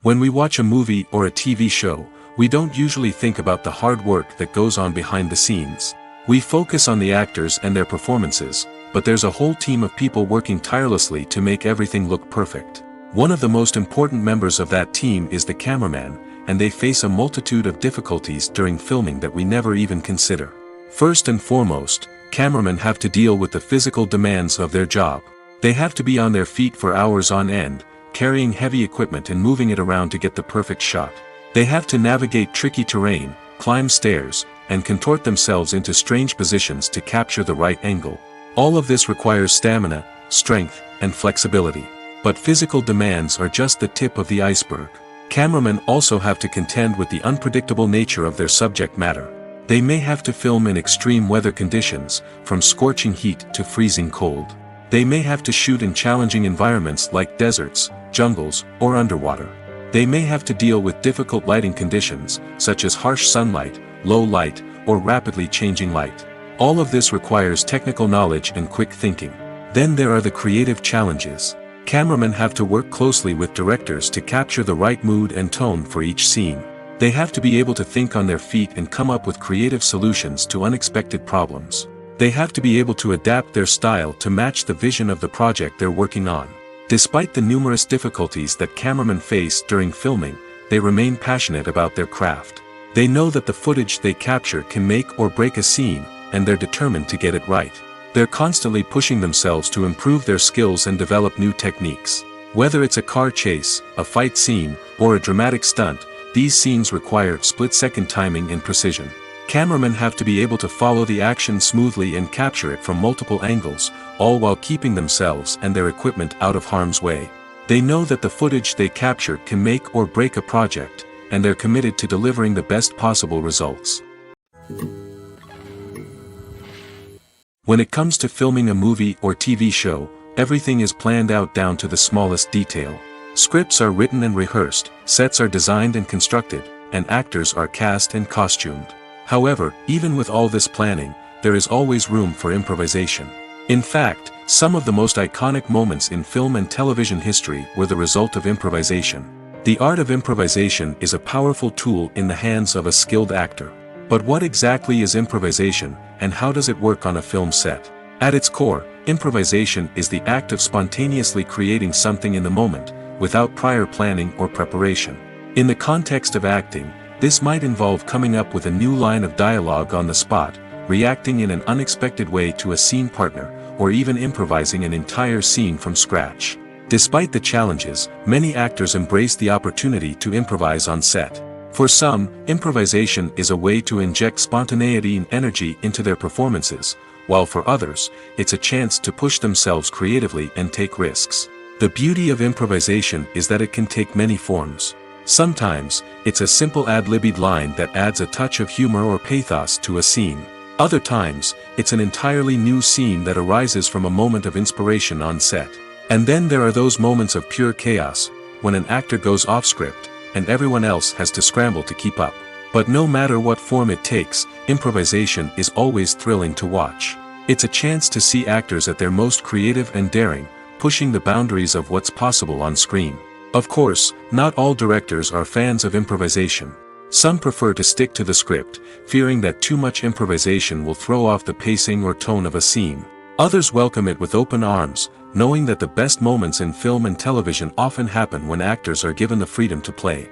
When we watch a movie or a TV show, we don't usually think about the hard work that goes on behind the scenes. We focus on the actors and their performances, but there's a whole team of people working tirelessly to make everything look perfect. One of the most important members of that team is the cameraman, and they face a multitude of difficulties during filming that we never even consider. First and foremost, cameramen have to deal with the physical demands of their job. They have to be on their feet for hours on end, carrying heavy equipment and moving it around to get the perfect shot. They have to navigate tricky terrain, climb stairs, and contort themselves into strange positions to capture the right angle. All of this requires stamina, strength, and flexibility. But physical demands are just the tip of the iceberg. Cameramen also have to contend with the unpredictable nature of their subject matter. They may have to film in extreme weather conditions, from scorching heat to freezing cold. They may have to shoot in challenging environments like deserts, jungles, or underwater. They may have to deal with difficult lighting conditions, such as harsh sunlight, low light, or rapidly changing light. All of this requires technical knowledge and quick thinking. Then there are the creative challenges. Cameramen have to work closely with directors to capture the right mood and tone for each scene. They have to be able to think on their feet and come up with creative solutions to unexpected problems. They have to be able to adapt their style to match the vision of the project they're working on. Despite the numerous difficulties that cameramen face during filming, they remain passionate about their craft. They know that the footage they capture can make or break a scene, and they're determined to get it right. They're constantly pushing themselves to improve their skills and develop new techniques. Whether it's a car chase, a fight scene, or a dramatic stunt, these scenes require split-second timing and precision. Cameramen have to be able to follow the action smoothly and capture it from multiple angles, all while keeping themselves and their equipment out of harm's way. They know that the footage they capture can make or break a project, and they're committed to delivering the best possible results. When it comes to filming a movie or TV show, everything is planned out down to the smallest detail. Scripts are written and rehearsed, sets are designed and constructed, and actors are cast and costumed. However, even with all this planning, there is always room for improvisation. In fact, some of the most iconic moments in film and television history were the result of improvisation. The art of improvisation is a powerful tool in the hands of a skilled actor. But what exactly is improvisation, and how does it work on a film set? At its core, improvisation is the act of spontaneously creating something in the moment, without prior planning or preparation. In the context of acting, this might involve coming up with a new line of dialogue on the spot, reacting in an unexpected way to a scene partner, or even improvising an entire scene from scratch. Despite the challenges, many actors embrace the opportunity to improvise on set. For some, improvisation is a way to inject spontaneity and energy into their performances, while for others, it's a chance to push themselves creatively and take risks. The beauty of improvisation is that it can take many forms. Sometimes, it's a simple ad-libbed line that adds a touch of humor or pathos to a scene. Other times, it's an entirely new scene that arises from a moment of inspiration on set. And then there are those moments of pure chaos, when an actor goes off script, and everyone else has to scramble to keep up. But no matter what form it takes, improvisation is always thrilling to watch. It's a chance to see actors at their most creative and daring, pushing the boundaries of what's possible on screen. Of course, not all directors are fans of improvisation. Some prefer to stick to the script, fearing that too much improvisation will throw off the pacing or tone of a scene. Others welcome it with open arms, knowing that the best moments in film and television often happen when actors are given the freedom to play.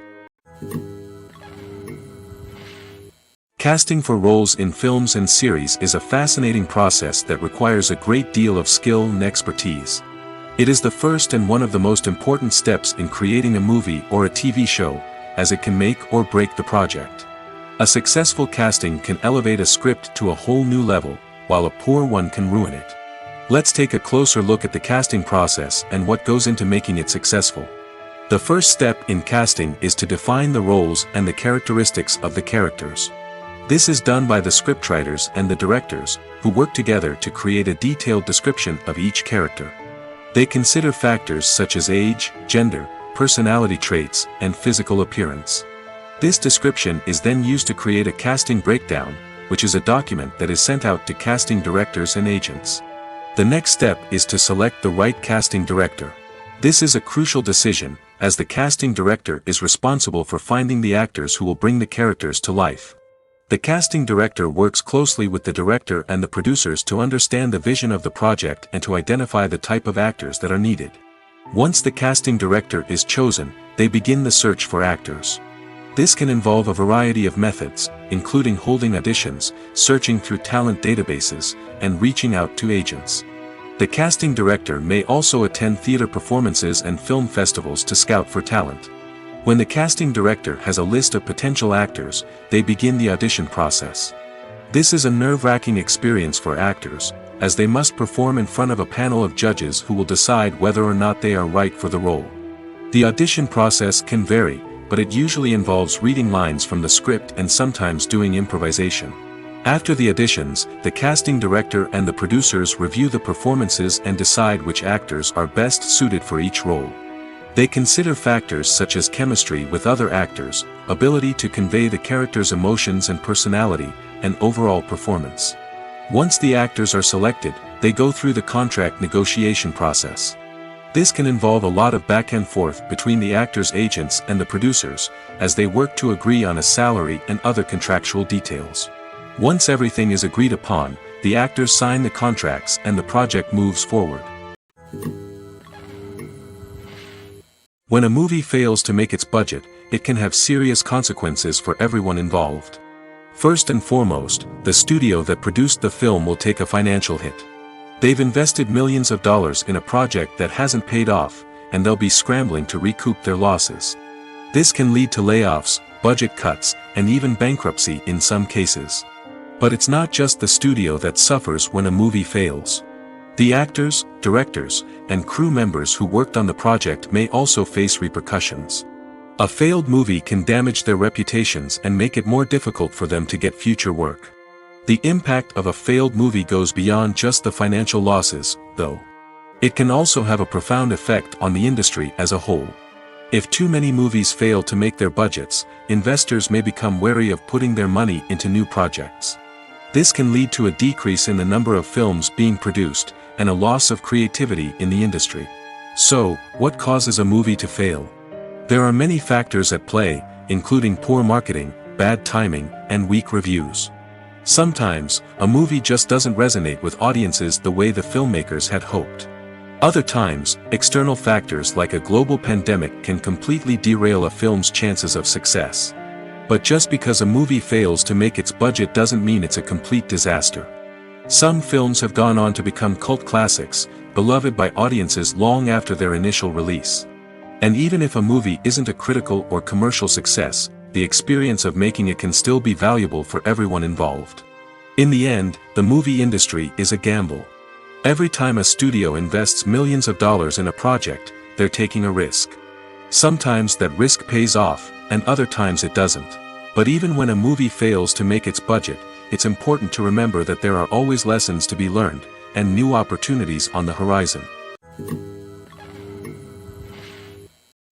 Casting for roles in films and series is a fascinating process that requires a great deal of skill and expertise. It is the first and one of the most important steps in creating a movie or a TV show, as it can make or break the project. A successful casting can elevate a script to a whole new level, while a poor one can ruin it. Let's take a closer look at the casting process and what goes into making it successful. The first step in casting is to define the roles and the characteristics of the characters. This is done by the scriptwriters and the directors, who work together to create a detailed description of each character. They consider factors such as age, gender, personality traits, and physical appearance. This description is then used to create a casting breakdown, which is a document that is sent out to casting directors and agents. The next step is to select the right casting director. This is a crucial decision, as the casting director is responsible for finding the actors who will bring the characters to life. The casting director works closely with the director and the producers to understand the vision of the project and to identify the type of actors that are needed. Once the casting director is chosen, they begin the search for actors. This can involve a variety of methods, including holding auditions, searching through talent databases, and reaching out to agents. The casting director may also attend theater performances and film festivals to scout for talent. When the casting director has a list of potential actors, they begin the audition process. This is a nerve-wracking experience for actors, as they must perform in front of a panel of judges who will decide whether or not they are right for the role. The audition process can vary, but it usually involves reading lines from the script and sometimes doing improvisation. After the auditions, the casting director and the producers review the performances and decide which actors are best suited for each role. They consider factors such as chemistry with other actors, ability to convey the character's emotions and personality, and overall performance. Once the actors are selected, they go through the contract negotiation process. This can involve a lot of back and forth between the actors' agents and the producers, as they work to agree on a salary and other contractual details. Once everything is agreed upon, the actors sign the contracts and the project moves forward. When a movie fails to make its budget, it can have serious consequences for everyone involved. First and foremost, the studio that produced the film will take a financial hit. They've invested millions of dollars in a project that hasn't paid off, and they'll be scrambling to recoup their losses. This can lead to layoffs, budget cuts, and even bankruptcy in some cases. But it's not just the studio that suffers when a movie fails. The actors, directors, and crew members who worked on the project may also face repercussions. A failed movie can damage their reputations and make it more difficult for them to get future work. The impact of a failed movie goes beyond just the financial losses, though. It can also have a profound effect on the industry as a whole. If too many movies fail to make their budgets, investors may become wary of putting their money into new projects. This can lead to a decrease in the number of films being produced, and a loss of creativity in the industry. So, what causes a movie to fail? There are many factors at play, including poor marketing, bad timing, and weak reviews. Sometimes, a movie just doesn't resonate with audiences the way the filmmakers had hoped. Other times, external factors like a global pandemic can completely derail a film's chances of success. But just because a movie fails to make its budget doesn't mean it's a complete disaster. Some films have gone on to become cult classics, beloved by audiences long after their initial release. And even if a movie isn't a critical or commercial success, the experience of making it can still be valuable for everyone involved. In the end, the movie industry is a gamble. Every time a studio invests millions of dollars in a project, they're taking a risk. Sometimes that risk pays off, and other times it doesn't. But even when a movie fails to make its budget, it's important to remember that there are always lessons to be learned, and new opportunities on the horizon.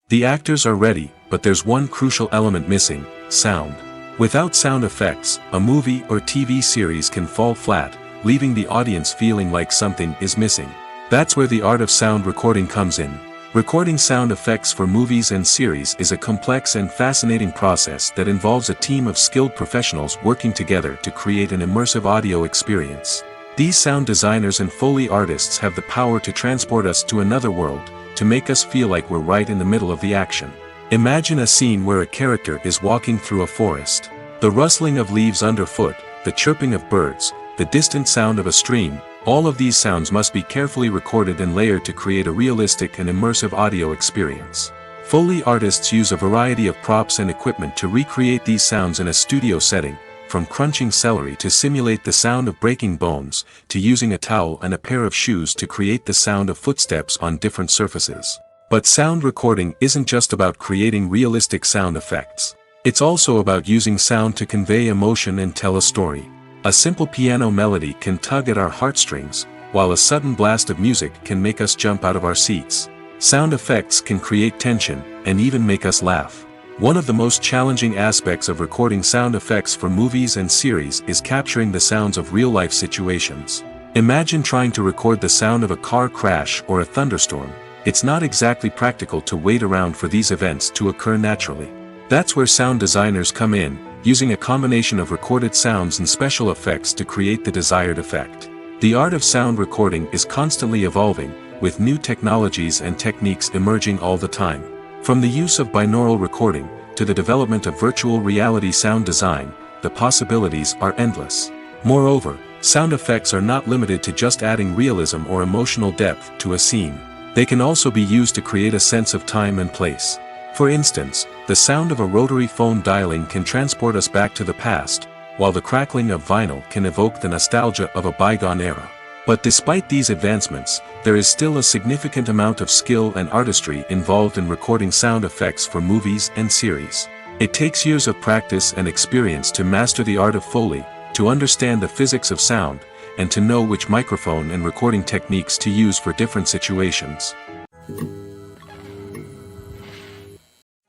The actors are ready, but there's one crucial element missing: sound. Without sound effects, a movie or TV series can fall flat, leaving the audience feeling like something is missing. That's where the art of sound recording comes in. Recording sound effects for movies and series is a complex and fascinating process that involves a team of skilled professionals working together to create an immersive audio experience. These sound designers and Foley artists have the power to transport us to another world, to make us feel like we're right in the middle of the action. Imagine a scene where a character is walking through a forest. The rustling of leaves underfoot, the chirping of birds, the distant sound of a stream, all of these sounds must be carefully recorded and layered to create a realistic and immersive audio experience. Foley artists use a variety of props and equipment to recreate these sounds in a studio setting, from crunching celery to simulate the sound of breaking bones, to using a towel and a pair of shoes to create the sound of footsteps on different surfaces. But sound recording isn't just about creating realistic sound effects. It's also about using sound to convey emotion and tell a story. A simple piano melody can tug at our heartstrings, while a sudden blast of music can make us jump out of our seats. Sound effects can create tension, and even make us laugh. One of the most challenging aspects of recording sound effects for movies and series is capturing the sounds of real-life situations. Imagine trying to record the sound of a car crash or a thunderstorm. It's not exactly practical to wait around for these events to occur naturally. That's where sound designers come in, using a combination of recorded sounds and special effects to create the desired effect. The art of sound recording is constantly evolving, with new technologies and techniques emerging all the time. From the use of binaural recording, to the development of virtual reality sound design, the possibilities are endless. Moreover, sound effects are not limited to just adding realism or emotional depth to a scene. They can also be used to create a sense of time and place. For instance, the sound of a rotary phone dialing can transport us back to the past, while the crackling of vinyl can evoke the nostalgia of a bygone era. But despite these advancements, there is still a significant amount of skill and artistry involved in recording sound effects for movies and series. It takes years of practice and experience to master the art of Foley, to understand the physics of sound, and to know which microphone and recording techniques to use for different situations.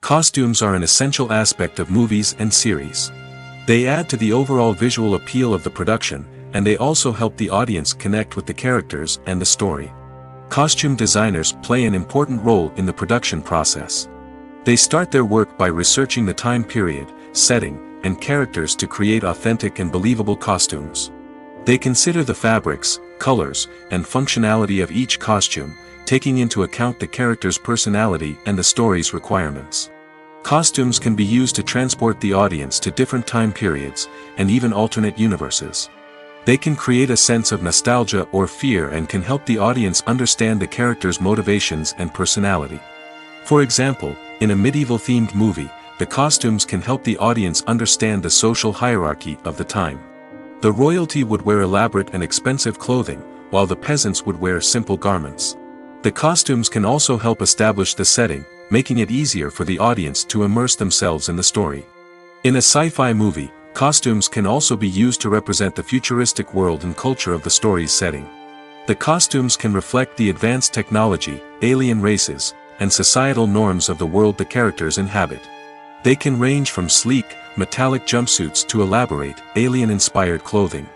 Costumes are an essential aspect of movies and series. They add to the overall visual appeal of the production, and they also help the audience connect with the characters and the story. Costume designers play an important role in the production process. They start their work by researching the time period, setting, and characters to create authentic and believable costumes. They consider the fabrics, colors, and functionality of each costume, taking into account the character's personality and the story's requirements. Costumes can be used to transport the audience to different time periods, and even alternate universes. They can create a sense of nostalgia or fear and can help the audience understand the character's motivations and personality. For example, in a medieval-themed movie, the costumes can help the audience understand the social hierarchy of the time. The royalty would wear elaborate and expensive clothing, while the peasants would wear simple garments. The costumes can also help establish the setting, making it easier for the audience to immerse themselves in the story. In a sci-fi movie, costumes can also be used to represent the futuristic world and culture of the story's setting. The costumes can reflect the advanced technology, alien races, and societal norms of the world the characters inhabit. They can range from sleek, metallic jumpsuits to elaborate, alien-inspired clothing.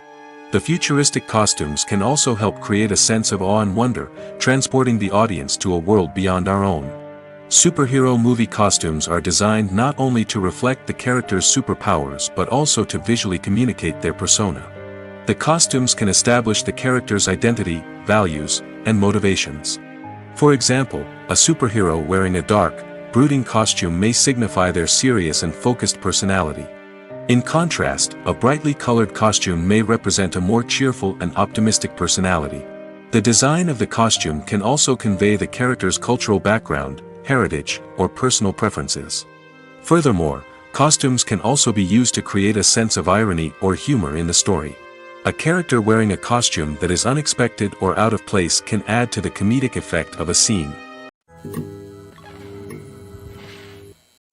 The futuristic costumes can also help create a sense of awe and wonder, transporting the audience to a world beyond our own. Superhero movie costumes are designed not only to reflect the character's superpowers but also to visually communicate their persona. The costumes can establish the character's identity, values, and motivations. For example, a superhero wearing a dark, brooding costume may signify their serious and focused personality. In contrast, a brightly colored costume may represent a more cheerful and optimistic personality. The design of the costume can also convey the character's cultural background, heritage, or personal preferences. Furthermore, costumes can also be used to create a sense of irony or humor in the story. A character wearing a costume that is unexpected or out of place can add to the comedic effect of a scene.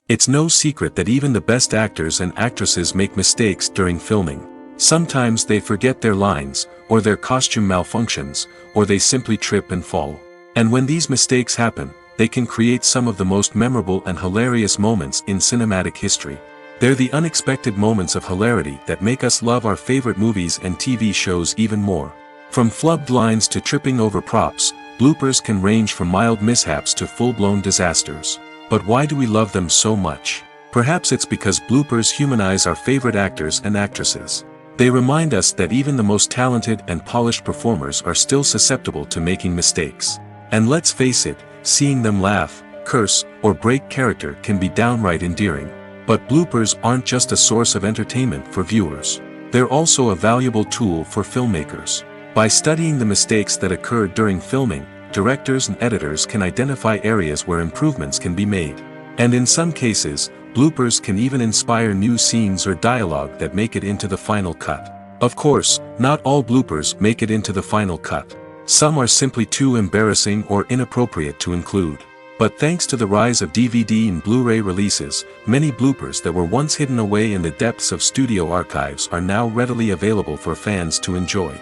It's no secret that even the best actors and actresses make mistakes during filming. Sometimes they forget their lines, or their costume malfunctions, or they simply trip and fall. And when these mistakes happen, they can create some of the most memorable and hilarious moments in cinematic history. They're the unexpected moments of hilarity that make us love our favorite movies and TV shows even more. From flubbed lines to tripping over props, bloopers can range from mild mishaps to full-blown disasters. But why do we love them so much? Perhaps it's because bloopers humanize our favorite actors and actresses. They remind us that even the most talented and polished performers are still susceptible to making mistakes. And let's face it, seeing them laugh, curse, or break character can be downright endearing. But bloopers aren't just a source of entertainment for viewers. They're also a valuable tool for filmmakers. By studying the mistakes that occurred during filming, directors and editors can identify areas where improvements can be made. And in some cases, bloopers can even inspire new scenes or dialogue that make it into the final cut. Of course, not all bloopers make it into the final cut. Some are simply too embarrassing or inappropriate to include. But thanks to the rise of DVD and Blu-ray releases, many bloopers that were once hidden away in the depths of studio archives are now readily available for fans to enjoy.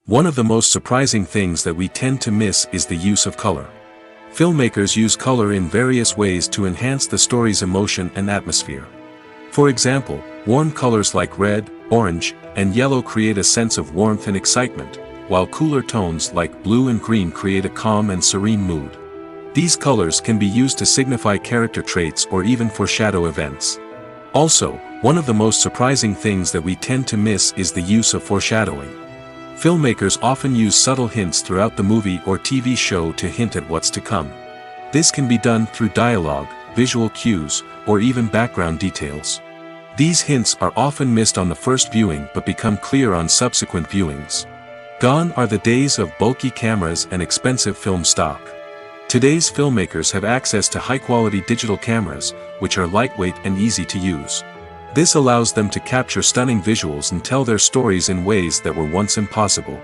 One of the most surprising things that we tend to miss is the use of color. Filmmakers use color in various ways to enhance the story's emotion and atmosphere. For example, warm colors like red, orange, and yellow create a sense of warmth and excitement, while cooler tones like blue and green create a calm and serene mood. These colors can be used to signify character traits or even foreshadow events. Also, one of the most surprising things that we tend to miss is the use of foreshadowing. Filmmakers often use subtle hints throughout the movie or TV show to hint at what's to come. This can be done through dialogue, visual cues, or even background details. These hints are often missed on the first viewing but become clear on subsequent viewings. Gone are the days of bulky cameras and expensive film stock. Today's filmmakers have access to high-quality digital cameras, which are lightweight and easy to use. This allows them to capture stunning visuals and tell their stories in ways that were once impossible.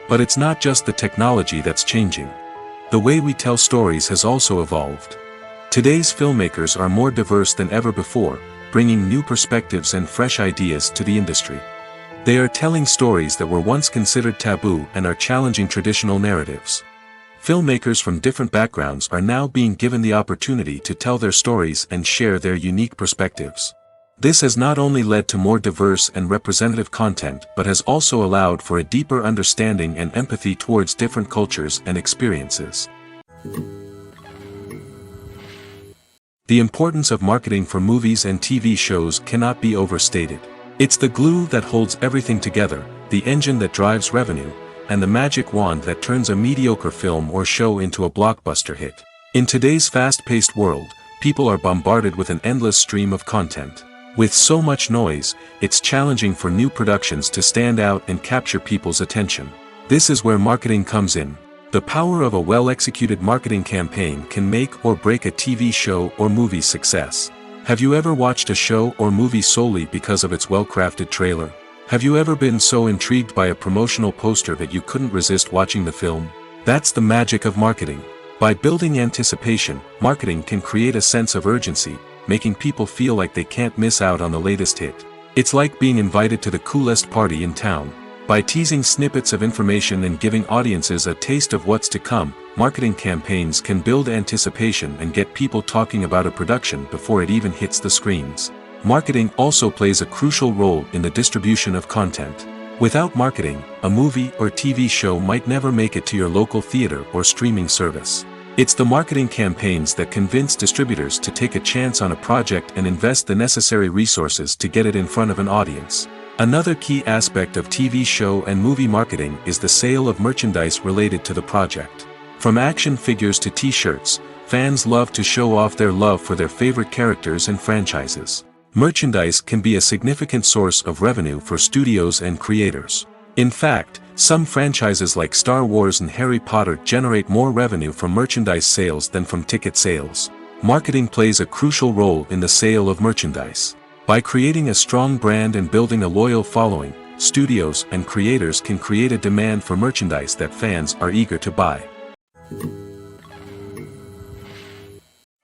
But it's not just the technology that's changing. The way we tell stories has also evolved. Today's filmmakers are more diverse than ever before, bringing new perspectives and fresh ideas to the industry. They are telling stories that were once considered taboo and are challenging traditional narratives. Filmmakers from different backgrounds are now being given the opportunity to tell their stories and share their unique perspectives. This has not only led to more diverse and representative content but has also allowed for a deeper understanding and empathy towards different cultures and experiences. The importance of marketing for movies and TV shows cannot be overstated. It's the glue that holds everything together, the engine that drives revenue, and the magic wand that turns a mediocre film or show into a blockbuster hit. In today's fast-paced world, people are bombarded with an endless stream of content. With so much noise, it's challenging for new productions to stand out and capture people's attention. This is where marketing comes in. The power of a well-executed marketing campaign can make or break a TV show or movie's success. Have you ever watched a show or movie solely because of its well-crafted trailer? Have you ever been so intrigued by a promotional poster that you couldn't resist watching the film? That's the magic of marketing. By building anticipation, marketing can create a sense of urgency, making people feel like they can't miss out on the latest hit. It's like being invited to the coolest party in town. By teasing snippets of information and giving audiences a taste of what's to come, marketing campaigns can build anticipation and get people talking about a production before it even hits the screens. Marketing also plays a crucial role in the distribution of content. Without marketing, a movie or TV show might never make it to your local theater or streaming service. It's the marketing campaigns that convince distributors to take a chance on a project and invest the necessary resources to get it in front of an audience. Another key aspect of TV show and movie marketing is the sale of merchandise related to the project. From action figures to t-shirts, fans love to show off their love for their favorite characters and franchises. Merchandise can be a significant source of revenue for studios and creators. In fact, some franchises like Star Wars and Harry Potter generate more revenue from merchandise sales than from ticket sales. Marketing plays a crucial role in the sale of merchandise. By creating a strong brand and building a loyal following, studios and creators can create a demand for merchandise that fans are eager to buy.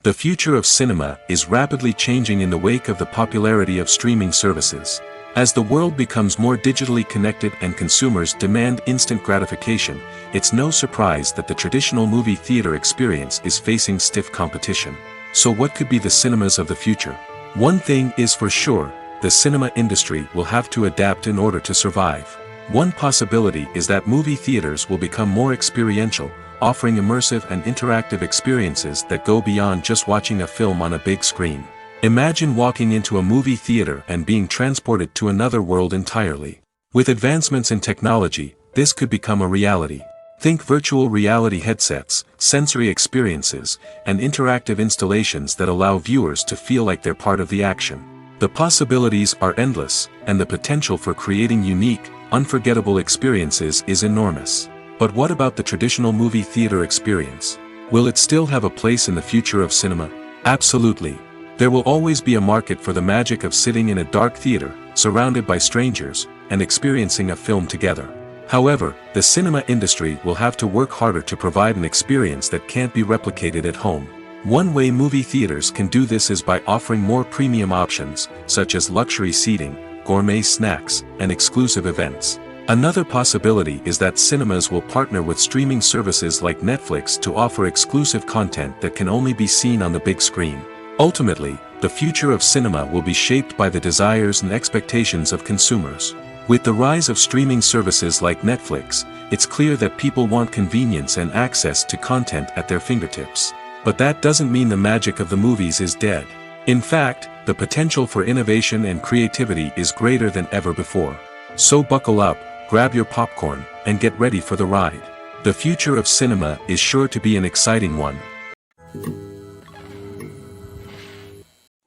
The future of cinema is rapidly changing in the wake of the popularity of streaming services. As the world becomes more digitally connected and consumers demand instant gratification, it's no surprise that the traditional movie theater experience is facing stiff competition. So what could be the cinemas of the future? One thing is for sure, the cinema industry will have to adapt in order to survive. One possibility is that movie theaters will become more experiential, offering immersive and interactive experiences that go beyond just watching a film on a big screen. Imagine walking into a movie theater and being transported to another world entirely. With advancements in technology, this could become a reality. Think virtual reality headsets, sensory experiences, and interactive installations that allow viewers to feel like they're part of the action. The possibilities are endless, and the potential for creating unique, unforgettable experiences is enormous. But what about the traditional movie theater experience? Will it still have a place in the future of cinema? Absolutely. There will always be a market for the magic of sitting in a dark theater, surrounded by strangers, and experiencing a film together. However, the cinema industry will have to work harder to provide an experience that can't be replicated at home. One way movie theaters can do this is by offering more premium options, such as luxury seating, gourmet snacks, and exclusive events. Another possibility is that cinemas will partner with streaming services like Netflix to offer exclusive content that can only be seen on the big screen. Ultimately, the future of cinema will be shaped by the desires and expectations of consumers. With the rise of streaming services like Netflix, it's clear that people want convenience and access to content at their fingertips. But that doesn't mean the magic of the movies is dead. In fact, the potential for innovation and creativity is greater than ever before. So buckle up, grab your popcorn, and get ready for the ride. The future of cinema is sure to be an exciting one.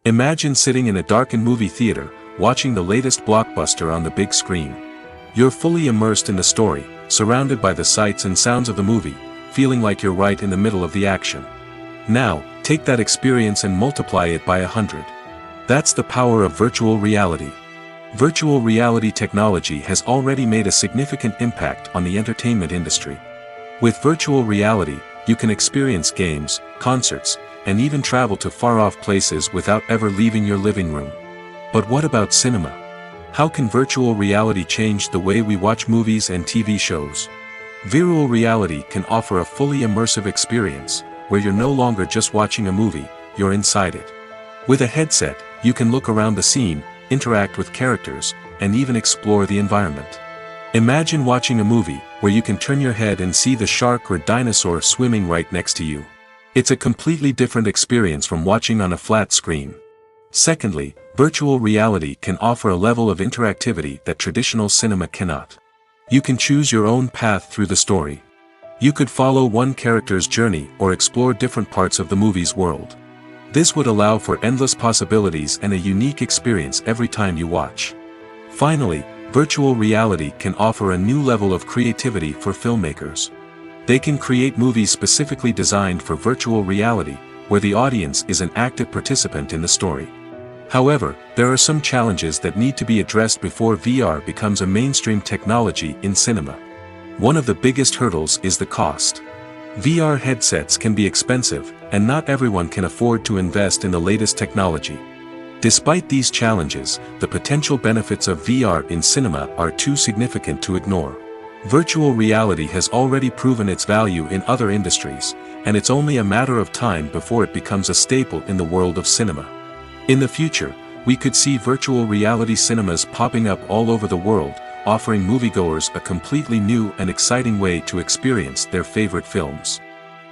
Imagine sitting in a darkened movie theater, watching the latest blockbuster on the big screen. You're fully immersed in the story, surrounded by the sights and sounds of the movie, feeling like you're right in the middle of the action. Now, take that experience and multiply it by 100. That's the power of virtual reality. Virtual reality technology has already made a significant impact on the entertainment industry. With virtual reality, you can experience games, concerts, and even travel to far-off places without ever leaving your living room. But what about cinema? How can virtual reality change the way we watch movies and TV shows? Virtual reality can offer a fully immersive experience, where you're no longer just watching a movie, you're inside it. With a headset, you can look around the scene, interact with characters, and even explore the environment. Imagine watching a movie where you can turn your head and see the shark or dinosaur swimming right next to you. It's a completely different experience from watching on a flat screen. Secondly, virtual reality can offer a level of interactivity that traditional cinema cannot. You can choose your own path through the story. You could follow one character's journey or explore different parts of the movie's world. This would allow for endless possibilities and a unique experience every time you watch. Finally, virtual reality can offer a new level of creativity for filmmakers. They can create movies specifically designed for virtual reality, where the audience is an active participant in the story. However, there are some challenges that need to be addressed before VR becomes a mainstream technology in cinema. One of the biggest hurdles is the cost. VR headsets can be expensive, and not everyone can afford to invest in the latest technology. Despite these challenges, the potential benefits of VR in cinema are too significant to ignore. Virtual reality has already proven its value in other industries, and it's only a matter of time before it becomes a staple in the world of cinema. In the future, we could see virtual reality cinemas popping up all over the world, offering moviegoers a completely new and exciting way to experience their favorite films.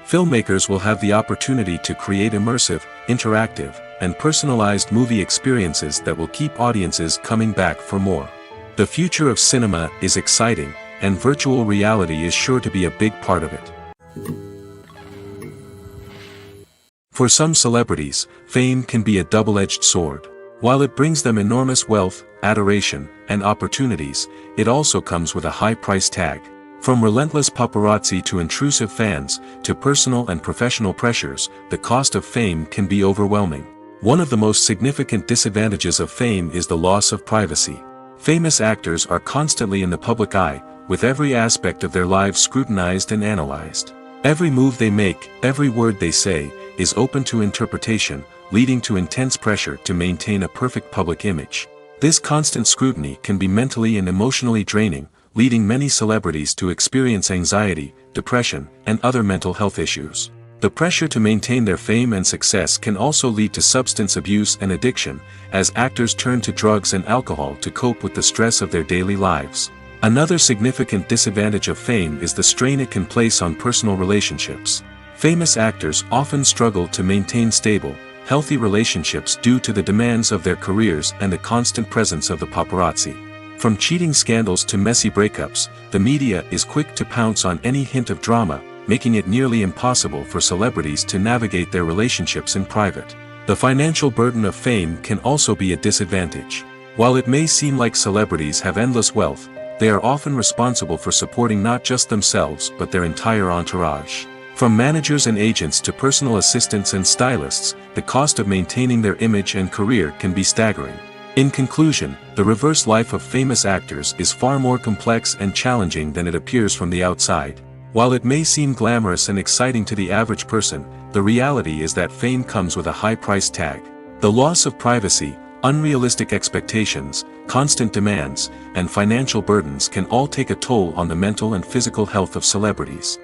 Filmmakers will have the opportunity to create immersive, interactive, and personalized movie experiences that will keep audiences coming back for more. The future of cinema is exciting, and virtual reality is sure to be a big part of it. For some celebrities, fame can be a double-edged sword. While it brings them enormous wealth, adoration, and opportunities, it also comes with a high price tag. From relentless paparazzi to intrusive fans, to personal and professional pressures, the cost of fame can be overwhelming. One of the most significant disadvantages of fame is the loss of privacy. Famous actors are constantly in the public eye, with every aspect of their lives scrutinized and analyzed. Every move they make, every word they say, is open to interpretation, leading to intense pressure to maintain a perfect public image. This constant scrutiny can be mentally and emotionally draining, leading many celebrities to experience anxiety, depression, and other mental health issues. The pressure to maintain their fame and success can also lead to substance abuse and addiction, as actors turn to drugs and alcohol to cope with the stress of their daily lives. Another significant disadvantage of fame is the strain it can place on personal relationships. Famous actors often struggle to maintain stable, healthy relationships due to the demands of their careers and the constant presence of the paparazzi. From cheating scandals to messy breakups, the media is quick to pounce on any hint of drama, making it nearly impossible for celebrities to navigate their relationships in private. The financial burden of fame can also be a disadvantage. While it may seem like celebrities have endless wealth, they are often responsible for supporting not just themselves but their entire entourage. From managers and agents to personal assistants and stylists, the cost of maintaining their image and career can be staggering. In conclusion, the reverse life of famous actors is far more complex and challenging than it appears from the outside. While it may seem glamorous and exciting to the average person, the reality is that fame comes with a high price tag. The loss of privacy, unrealistic expectations, constant demands, and financial burdens can all take a toll on the mental and physical health of celebrities.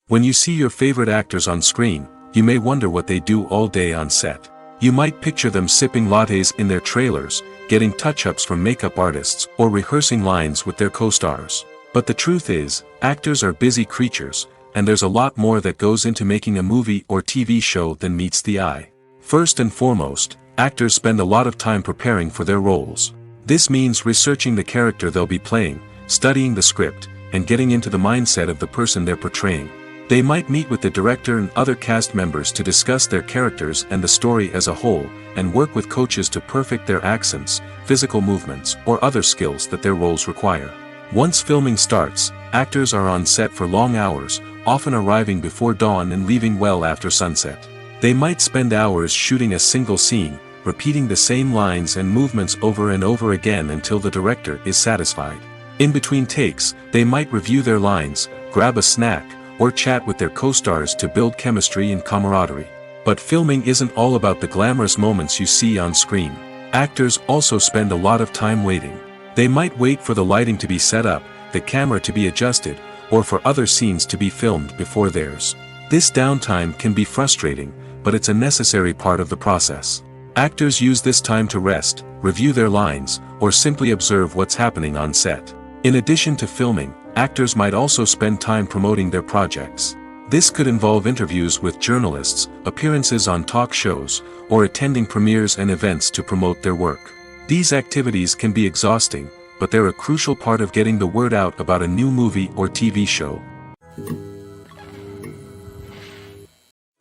When you see your favorite actors on screen, you may wonder what they do all day on set. You might picture them sipping lattes in their trailers, getting touch-ups from makeup artists, or rehearsing lines with their co-stars. But the truth is, actors are busy creatures, and there's a lot more that goes into making a movie or TV show than meets the eye. First and foremost, actors spend a lot of time preparing for their roles. This means researching the character they'll be playing, studying the script, and getting into the mindset of the person they're portraying. They might meet with the director and other cast members to discuss their characters and the story as a whole, and work with coaches to perfect their accents, physical movements, or other skills that their roles require. Once filming starts, actors are on set for long hours, often arriving before dawn and leaving well after sunset. They might spend hours shooting a single scene, repeating the same lines and movements over and over again until the director is satisfied. In between takes, they might review their lines, grab a snack, or chat with their co-stars to build chemistry and camaraderie. But filming isn't all about the glamorous moments you see on screen. Actors also spend a lot of time waiting. They might wait for the lighting to be set up, the camera to be adjusted, or for other scenes to be filmed before theirs. This downtime can be frustrating, but it's a necessary part of the process. Actors use this time to rest, review their lines, or simply observe what's happening on set. In addition to filming, actors might also spend time promoting their projects. This could involve interviews with journalists, appearances on talk shows, or attending premieres and events to promote their work. These activities can be exhausting, but they're a crucial part of getting the word out about a new movie or TV show.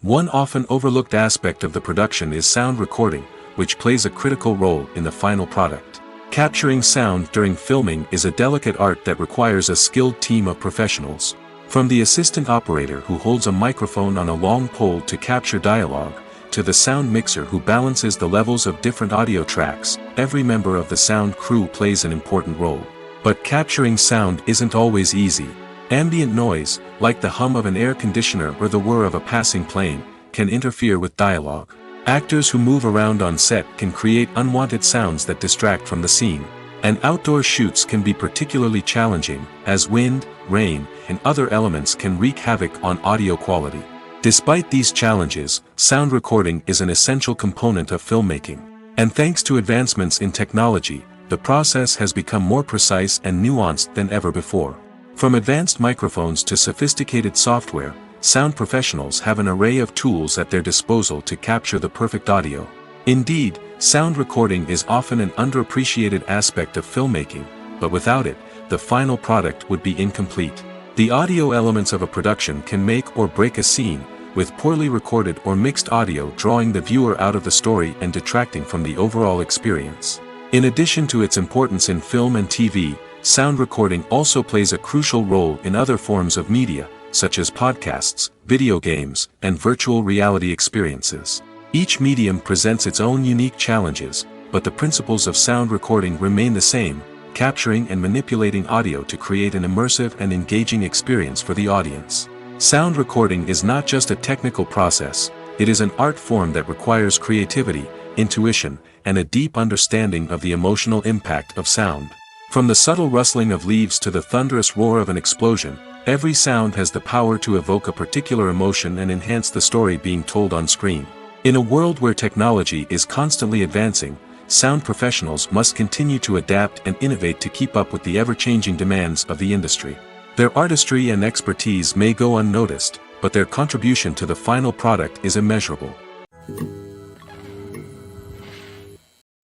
One often overlooked aspect of the production is sound recording, which plays a critical role in the final product. Capturing sound during filming is a delicate art that requires a skilled team of professionals. From the assistant operator who holds a microphone on a long pole to capture dialogue, to the sound mixer who balances the levels of different audio tracks, every member of the sound crew plays an important role. But capturing sound isn't always easy. Ambient noise, like the hum of an air conditioner or the whir of a passing plane, can interfere with dialogue. Actors who move around on set can create unwanted sounds that distract from the scene. And outdoor shoots can be particularly challenging, as wind, rain, and other elements can wreak havoc on audio quality. Despite these challenges, sound recording is an essential component of filmmaking. And thanks to advancements in technology, the process has become more precise and nuanced than ever before. From advanced microphones to sophisticated software, sound professionals have an array of tools at their disposal to capture the perfect audio. Indeed, sound recording is often an underappreciated aspect of filmmaking, but without it, the final product would be incomplete. The audio elements of a production can make or break a scene, with poorly recorded or mixed audio drawing the viewer out of the story and detracting from the overall experience. In addition to its importance in film and TV, sound recording also plays a crucial role in other forms of media, such as podcasts, video games, and virtual reality experiences. Each medium presents its own unique challenges, but the principles of sound recording remain the same, capturing and manipulating audio to create an immersive and engaging experience for the audience. Sound recording is not just a technical process, it is an art form that requires creativity, intuition, and a deep understanding of the emotional impact of sound. From the subtle rustling of leaves to the thunderous roar of an explosion, every sound has the power to evoke a particular emotion and enhance the story being told on screen. In a world where technology is constantly advancing, sound professionals must continue to adapt and innovate to keep up with the ever-changing demands of the industry. Their artistry and expertise may go unnoticed, but their contribution to the final product is immeasurable.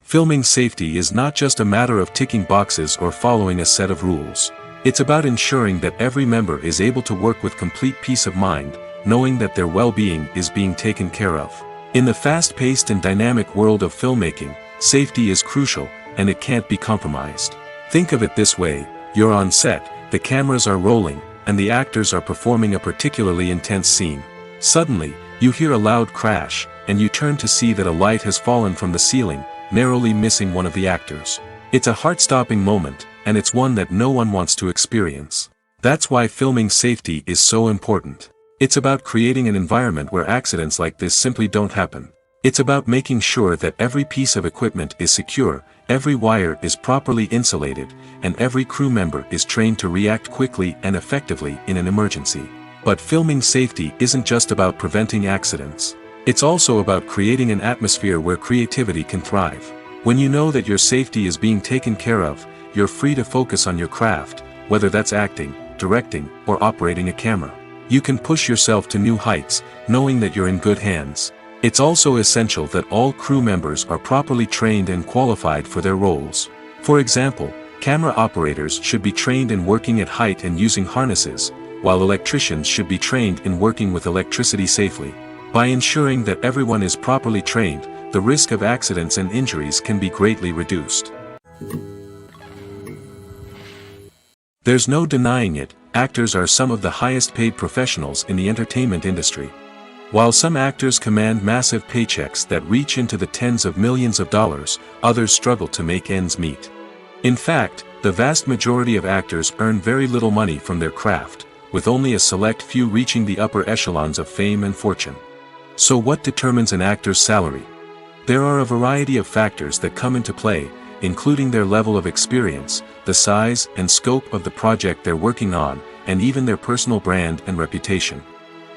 Filming safety is not just a matter of ticking boxes or following a set of rules. It's about ensuring that every member is able to work with complete peace of mind, knowing that their well-being is being taken care of. In the fast-paced and dynamic world of filmmaking, safety is crucial, and it can't be compromised. Think of it this way: you're on set, the cameras are rolling, and the actors are performing a particularly intense scene. Suddenly, you hear a loud crash, and you turn to see that a light has fallen from the ceiling, narrowly missing one of the actors. It's a heart-stopping moment, and it's one that no one wants to experience. That's why filming safety is so important. It's about creating an environment where accidents like this simply don't happen. It's about making sure that every piece of equipment is secure, every wire is properly insulated, and every crew member is trained to react quickly and effectively in an emergency. But filming safety isn't just about preventing accidents. It's also about creating an atmosphere where creativity can thrive. When you know that your safety is being taken care of, you're free to focus on your craft, whether that's acting, directing, or operating a camera. You can push yourself to new heights, knowing that you're in good hands. It's also essential that all crew members are properly trained and qualified for their roles. For example, camera operators should be trained in working at height and using harnesses, while electricians should be trained in working with electricity safely. By ensuring that everyone is properly trained, the risk of accidents and injuries can be greatly reduced. There's no denying it, actors are some of the highest paid professionals in the entertainment industry. While some actors command massive paychecks that reach into the tens of millions of dollars, others struggle to make ends meet. In fact, the vast majority of actors earn very little money from their craft, with only a select few reaching the upper echelons of fame and fortune. So what determines an actor's salary? There are a variety of factors that come into play, including their level of experience, the size and scope of the project they're working on, and even their personal brand and reputation.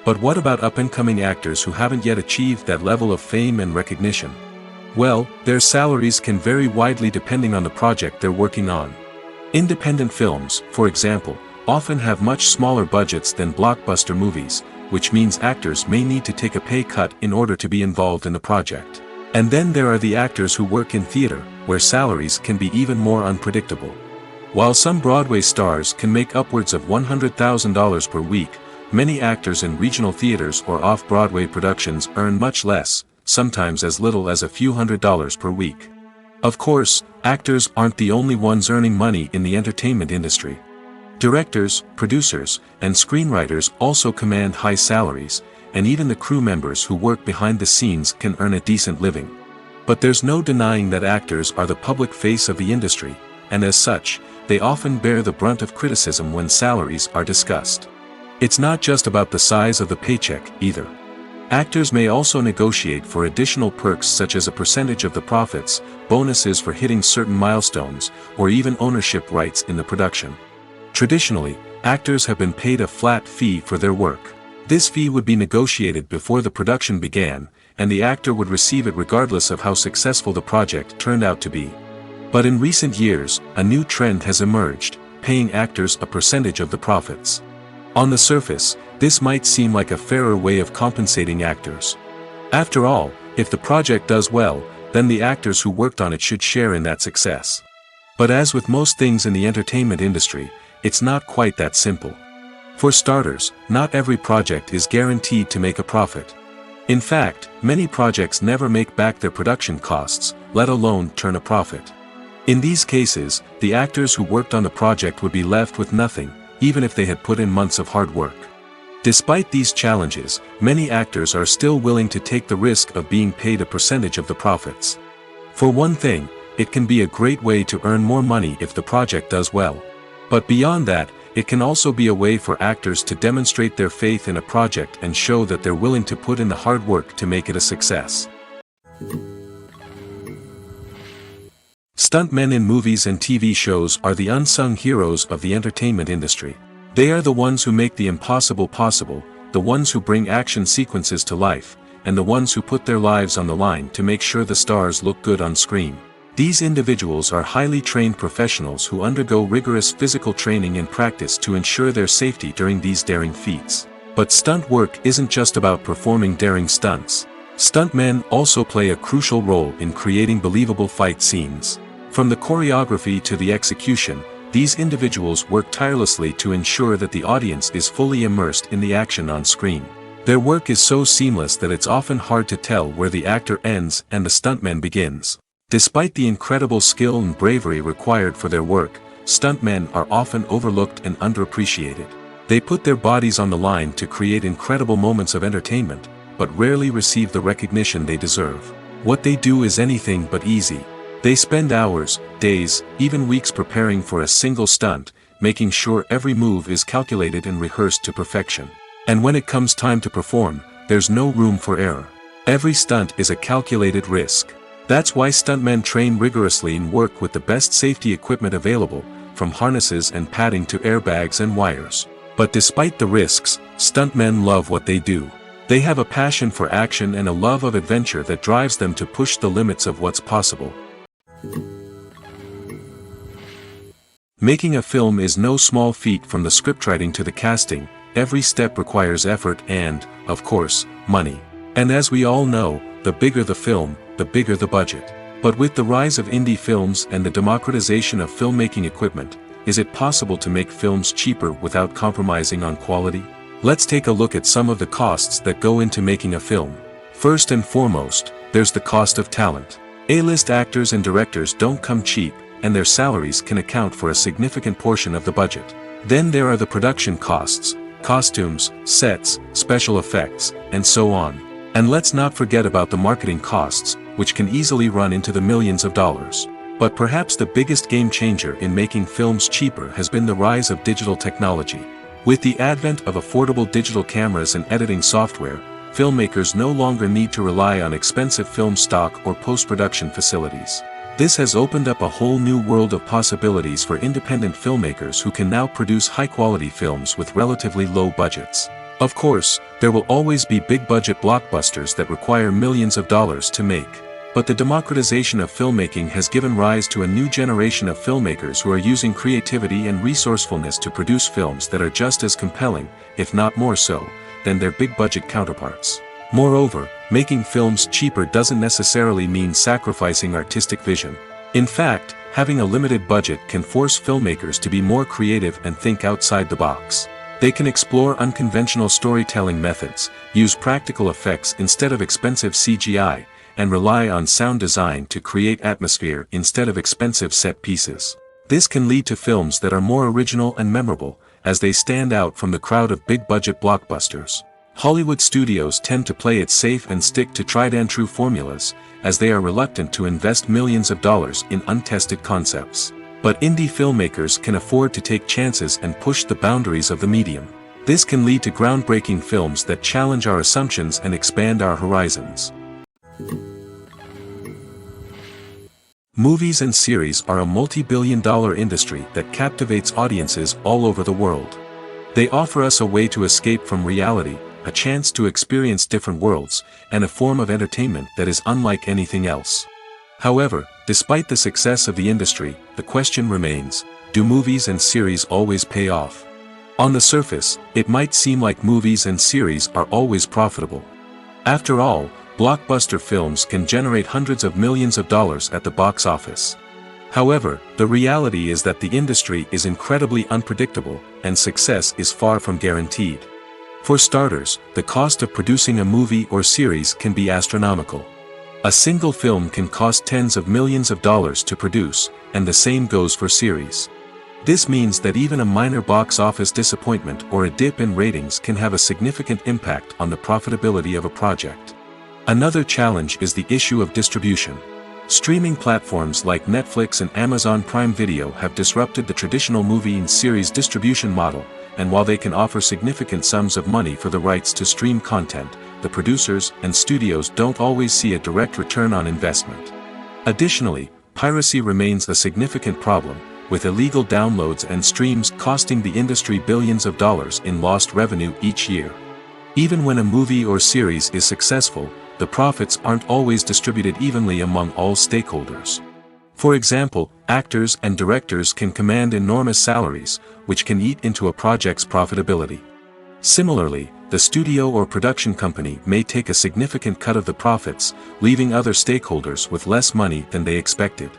But what about up-and-coming actors who haven't yet achieved that level of fame and recognition? Well, their salaries can vary widely depending on the project they're working on. Independent films, for example, often have much smaller budgets than blockbuster movies, which means actors may need to take a pay cut in order to be involved in the project. And then there are the actors who work in theater, where salaries can be even more unpredictable. While some Broadway stars can make upwards of $100,000 per week, many actors in regional theaters or off-Broadway productions earn much less, sometimes as little as a few $100s per week. Of course, actors aren't the only ones earning money in the entertainment industry. Directors, producers, and screenwriters also command high salaries, and even the crew members who work behind the scenes can earn a decent living. But there's no denying that actors are the public face of the industry, and as such, they often bear the brunt of criticism when salaries are discussed. It's not just about the size of the paycheck, either. Actors may also negotiate for additional perks such as a percentage of the profits, bonuses for hitting certain milestones, or even ownership rights in the production. Traditionally, actors have been paid a flat fee for their work. This fee would be negotiated before the production began, and the actor would receive it regardless of how successful the project turned out to be. But in recent years, a new trend has emerged, paying actors a percentage of the profits. On the surface, this might seem like a fairer way of compensating actors. After all, if the project does well, then the actors who worked on it should share in that success. But as with most things in the entertainment industry, it's not quite that simple. For starters, not every project is guaranteed to make a profit. In fact, many projects never make back their production costs, let alone turn a profit. In these cases, the actors who worked on the project would be left with nothing, even if they had put in months of hard work. Despite these challenges, many actors are still willing to take the risk of being paid a percentage of the profits. For one thing, it can be a great way to earn more money if the project does well. But beyond that, it can also be a way for actors to demonstrate their faith in a project and show that they're willing to put in the hard work to make it a success. Stuntmen in movies and TV shows are the unsung heroes of the entertainment industry. They are the ones who make the impossible possible, the ones who bring action sequences to life, and the ones who put their lives on the line to make sure the stars look good on screen. These individuals are highly trained professionals who undergo rigorous physical training and practice to ensure their safety during these daring feats. But stunt work isn't just about performing daring stunts. Stuntmen also play a crucial role in creating believable fight scenes. From the choreography to the execution, these individuals work tirelessly to ensure that the audience is fully immersed in the action on screen. Their work is so seamless that it's often hard to tell where the actor ends and the stuntman begins. Despite the incredible skill and bravery required for their work, stuntmen are often overlooked and underappreciated. They put their bodies on the line to create incredible moments of entertainment, but rarely receive the recognition they deserve. What they do is anything but easy. They spend hours, days, even weeks preparing for a single stunt, making sure every move is calculated and rehearsed to perfection. And when it comes time to perform, there's no room for error. Every stunt is a calculated risk. That's why stuntmen train rigorously and work with the best safety equipment available, from harnesses and padding to airbags and wires. But despite the risks, stuntmen love what they do. They have a passion for action and a love of adventure that drives them to push the limits of what's possible. Making a film is no small feat. From the scriptwriting to the casting, every step requires effort and, of course, money. And as we all know, the bigger the film, the bigger the budget. But with the rise of indie films and the democratization of filmmaking equipment, is it possible to make films cheaper without compromising on quality? Let's take a look at some of the costs that go into making a film. First and foremost, there's the cost of talent. A-list actors and directors don't come cheap, and their salaries can account for a significant portion of the budget. Then there are the production costs, costumes, sets, special effects, and so on. And let's not forget about the marketing costs, which can easily run into the millions of dollars. But perhaps the biggest game changer in making films cheaper has been the rise of digital technology. With the advent of affordable digital cameras and editing software, filmmakers no longer need to rely on expensive film stock or post-production facilities. This has opened up a whole new world of possibilities for independent filmmakers who can now produce high-quality films with relatively low budgets. Of course, there will always be big-budget blockbusters that require millions of dollars to make. But the democratization of filmmaking has given rise to a new generation of filmmakers who are using creativity and resourcefulness to produce films that are just as compelling, if not more so, than their big-budget counterparts. Moreover, making films cheaper doesn't necessarily mean sacrificing artistic vision. In fact, having a limited budget can force filmmakers to be more creative and think outside the box. They can explore unconventional storytelling methods, use practical effects instead of expensive CGI, and rely on sound design to create atmosphere instead of expensive set pieces. This can lead to films that are more original and memorable, as they stand out from the crowd of big-budget blockbusters. Hollywood studios tend to play it safe and stick to tried-and-true formulas, as they are reluctant to invest millions of dollars in untested concepts. But indie filmmakers can afford to take chances and push the boundaries of the medium. This can lead to groundbreaking films that challenge our assumptions and expand our horizons. Movies and series are a multi-billion-dollar industry that captivates audiences all over the world. They offer us a way to escape from reality, a chance to experience different worlds, and a form of entertainment that is unlike anything else. However, despite the success of the industry, the question remains, do movies and series always pay off? On the surface, it might seem like movies and series are always profitable. After all, blockbuster films can generate hundreds of millions of dollars at the box office. However, the reality is that the industry is incredibly unpredictable, and success is far from guaranteed. For starters, the cost of producing a movie or series can be astronomical. A single film can cost tens of millions of dollars to produce, and the same goes for series. This means that even a minor box office disappointment or a dip in ratings can have a significant impact on the profitability of a project. Another challenge is the issue of distribution. Streaming platforms like Netflix and Amazon Prime Video have disrupted the traditional movie and series distribution model, and while they can offer significant sums of money for the rights to stream content, the producers and studios don't always see a direct return on investment. Additionally, piracy remains a significant problem, with illegal downloads and streams costing the industry billions of dollars in lost revenue each year. Even when a movie or series is successful, the profits aren't always distributed evenly among all stakeholders. For example, actors and directors can command enormous salaries, which can eat into a project's profitability. Similarly, the studio or production company may take a significant cut of the profits, leaving other stakeholders with less money than they expected.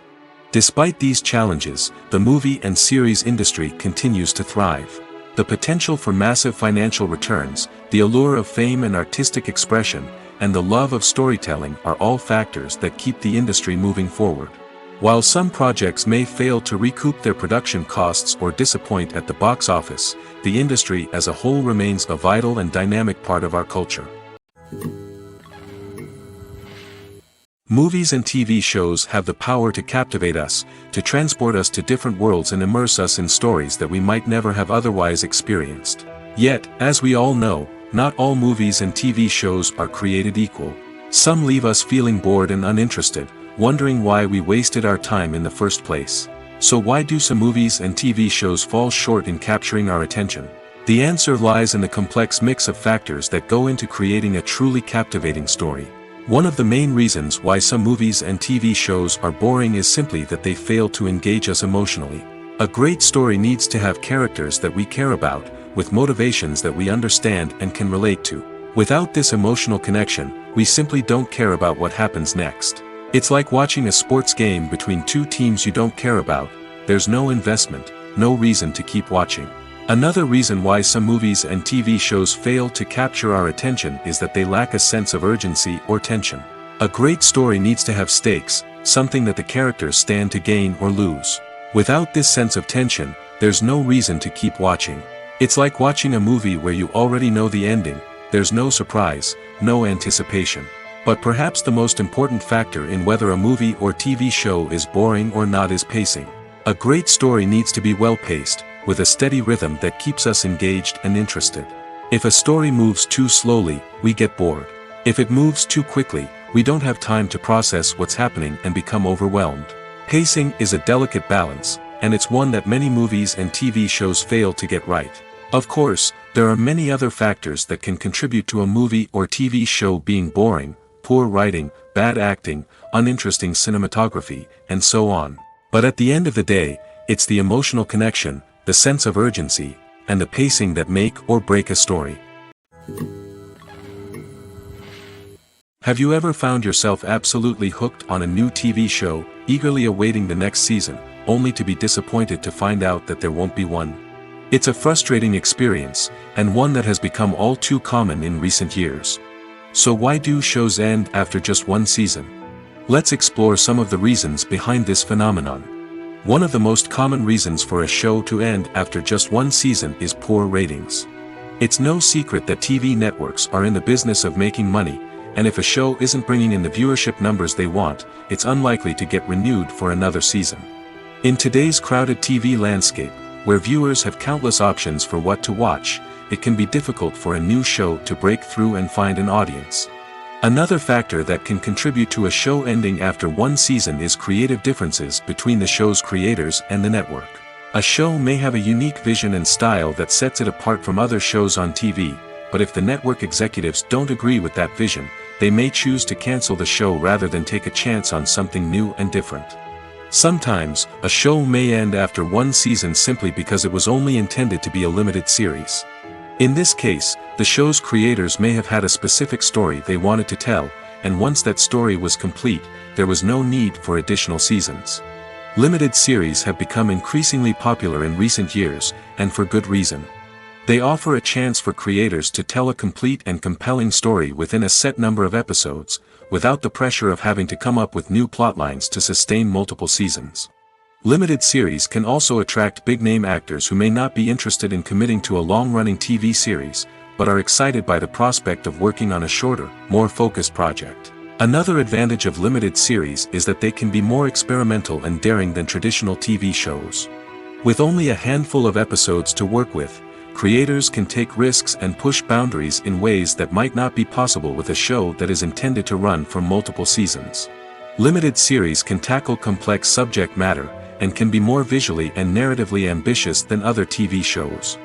Despite these challenges, the movie and series industry continues to thrive. The potential for massive financial returns, the allure of fame and artistic expression, and the love of storytelling are all factors that keep the industry moving forward. While some projects may fail to recoup their production costs or disappoint at the box office, the industry as a whole remains a vital and dynamic part of our culture. Movies and TV shows have the power to captivate us, to transport us to different worlds and immerse us in stories that we might never have otherwise experienced. Yet, as we all know, not all movies and TV shows are created equal. Some leave us feeling bored and uninterested, wondering why we wasted our time in the first place. So why do some movies and TV shows fall short in capturing our attention? The answer lies in the complex mix of factors that go into creating a truly captivating story. One of the main reasons why some movies and TV shows are boring is simply that they fail to engage us emotionally. A great story needs to have characters that we care about, with motivations that we understand and can relate to. Without this emotional connection, we simply don't care about what happens next. It's like watching a sports game between two teams you don't care about. There's no investment, no reason to keep watching. Another reason why some movies and TV shows fail to capture our attention is that they lack a sense of urgency or tension. A great story needs to have stakes, something that the characters stand to gain or lose. Without this sense of tension, there's no reason to keep watching. It's like watching a movie where you already know the ending. There's no surprise, no anticipation. But perhaps the most important factor in whether a movie or TV show is boring or not is pacing. A great story needs to be well-paced, with a steady rhythm that keeps us engaged and interested. If a story moves too slowly, we get bored. If it moves too quickly, we don't have time to process what's happening and become overwhelmed. Pacing is a delicate balance, and it's one that many movies and TV shows fail to get right. Of course, there are many other factors that can contribute to a movie or TV show being boring: poor writing, bad acting, uninteresting cinematography, and so on. But at the end of the day, it's the emotional connection, the sense of urgency, and the pacing that make or break a story. Have you ever found yourself absolutely hooked on a new TV show, eagerly awaiting the next season, only to be disappointed to find out that there won't be one? It's a frustrating experience, and one that has become all too common in recent years. So why do shows end after just one season? Let's explore some of the reasons behind this phenomenon. One of the most common reasons for a show to end after just one season is poor ratings. It's no secret that TV networks are in the business of making money, and if a show isn't bringing in the viewership numbers they want, it's unlikely to get renewed for another season. In today's crowded TV landscape, where viewers have countless options for what to watch, it can be difficult for a new show to break through and find an audience. Another factor that can contribute to a show ending after one season is creative differences between the show's creators and the network. A show may have a unique vision and style that sets it apart from other shows on TV, but if the network executives don't agree with that vision, they may choose to cancel the show rather than take a chance on something new and different. Sometimes, a show may end after one season simply because it was only intended to be a limited series. In this case, the show's creators may have had a specific story they wanted to tell, and once that story was complete, there was no need for additional seasons. Limited series have become increasingly popular in recent years, and for good reason. They offer a chance for creators to tell a complete and compelling story within a set number of episodes, without the pressure of having to come up with new plotlines to sustain multiple seasons. Limited series can also attract big-name actors who may not be interested in committing to a long-running TV series, but are excited by the prospect of working on a shorter, more focused project. Another advantage of limited series is that they can be more experimental and daring than traditional TV shows. With only a handful of episodes to work with, creators can take risks and push boundaries in ways that might not be possible with a show that is intended to run for multiple seasons. Limited series can tackle complex subject matter, and can be more visually and narratively ambitious than other TV shows.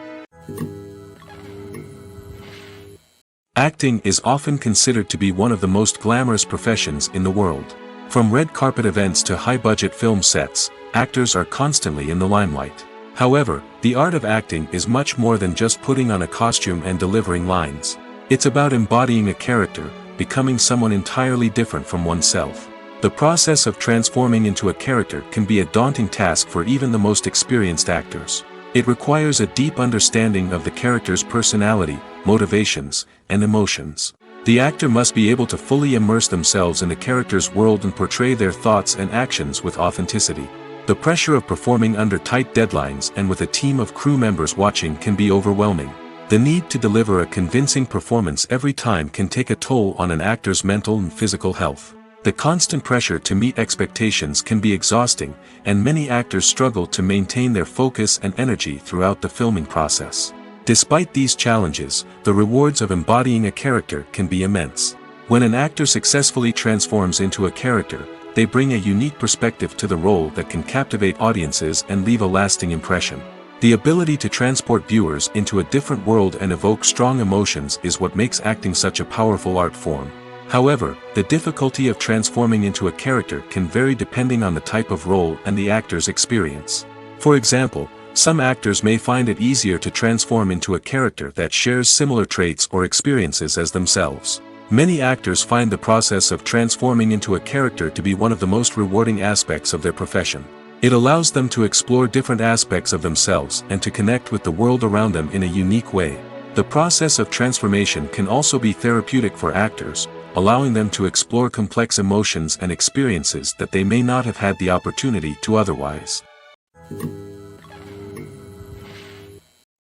Acting is often considered to be one of the most glamorous professions in the world. From red carpet events to high-budget film sets, actors are constantly in the limelight. However, the art of acting is much more than just putting on a costume and delivering lines. It's about embodying a character, becoming someone entirely different from oneself. The process of transforming into a character can be a daunting task for even the most experienced actors. It requires a deep understanding of the character's personality, motivations, and emotions. The actor must be able to fully immerse themselves in the character's world and portray their thoughts and actions with authenticity. The pressure of performing under tight deadlines and with a team of crew members watching can be overwhelming. The need to deliver a convincing performance every time can take a toll on an actor's mental and physical health. The constant pressure to meet expectations can be exhausting, and many actors struggle to maintain their focus and energy throughout the filming process. Despite these challenges, the rewards of embodying a character can be immense. When an actor successfully transforms into a character, they bring a unique perspective to the role that can captivate audiences and leave a lasting impression. The ability to transport viewers into a different world and evoke strong emotions is what makes acting such a powerful art form. However, the difficulty of transforming into a character can vary depending on the type of role and the actor's experience. For example, some actors may find it easier to transform into a character that shares similar traits or experiences as themselves. Many actors find the process of transforming into a character to be one of the most rewarding aspects of their profession. It allows them to explore different aspects of themselves and to connect with the world around them in a unique way. The process of transformation can also be therapeutic for actors, allowing them to explore complex emotions and experiences that they may not have had the opportunity to otherwise.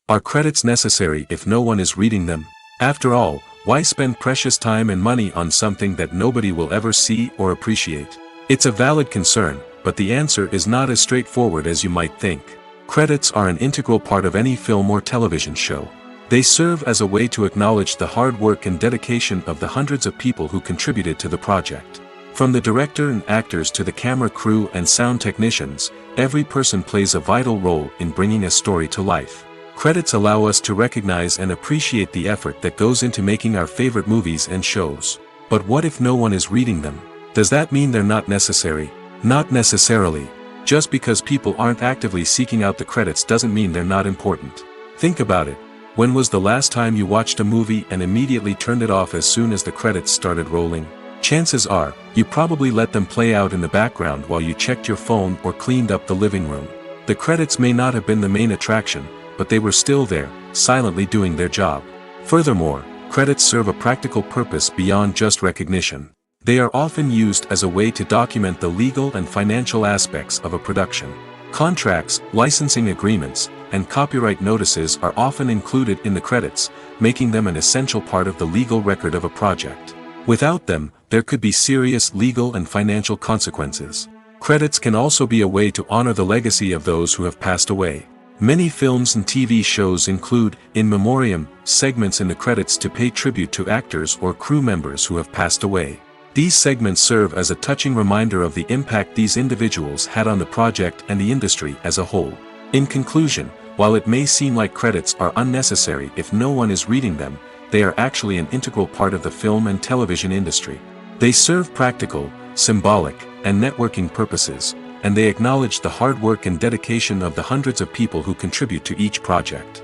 Are credits necessary if no one is reading them? After all, why spend precious time and money on something that nobody will ever see or appreciate? It's a valid concern, but the answer is not as straightforward as you might think. Credits are an integral part of any film or television show. They serve as a way to acknowledge the hard work and dedication of the hundreds of people who contributed to the project. From the director and actors to the camera crew and sound technicians, every person plays a vital role in bringing a story to life. Credits allow us to recognize and appreciate the effort that goes into making our favorite movies and shows. But what if no one is reading them? Does that mean they're not necessary? Not necessarily. Just because people aren't actively seeking out the credits doesn't mean they're not important. Think about it. When was the last time you watched a movie and immediately turned it off as soon as the credits started rolling? Chances are, you probably let them play out in the background while you checked your phone or cleaned up the living room. The credits may not have been the main attraction, but they were still there, silently doing their job. Furthermore, credits serve a practical purpose beyond just recognition. They are often used as a way to document the legal and financial aspects of a production. Contracts, licensing agreements, and copyright notices are often included in the credits, making them an essential part of the legal record of a project. Without them, there could be serious legal and financial consequences. Credits can also be a way to honor the legacy of those who have passed away. Many films and TV shows include, in memoriam, segments in the credits to pay tribute to actors or crew members who have passed away. These segments serve as a touching reminder of the impact these individuals had on the project and the industry as a whole. In conclusion, while it may seem like credits are unnecessary if no one is reading them, they are actually an integral part of the film and television industry. They serve practical, symbolic, and networking purposes, and they acknowledge the hard work and dedication of the hundreds of people who contribute to each project.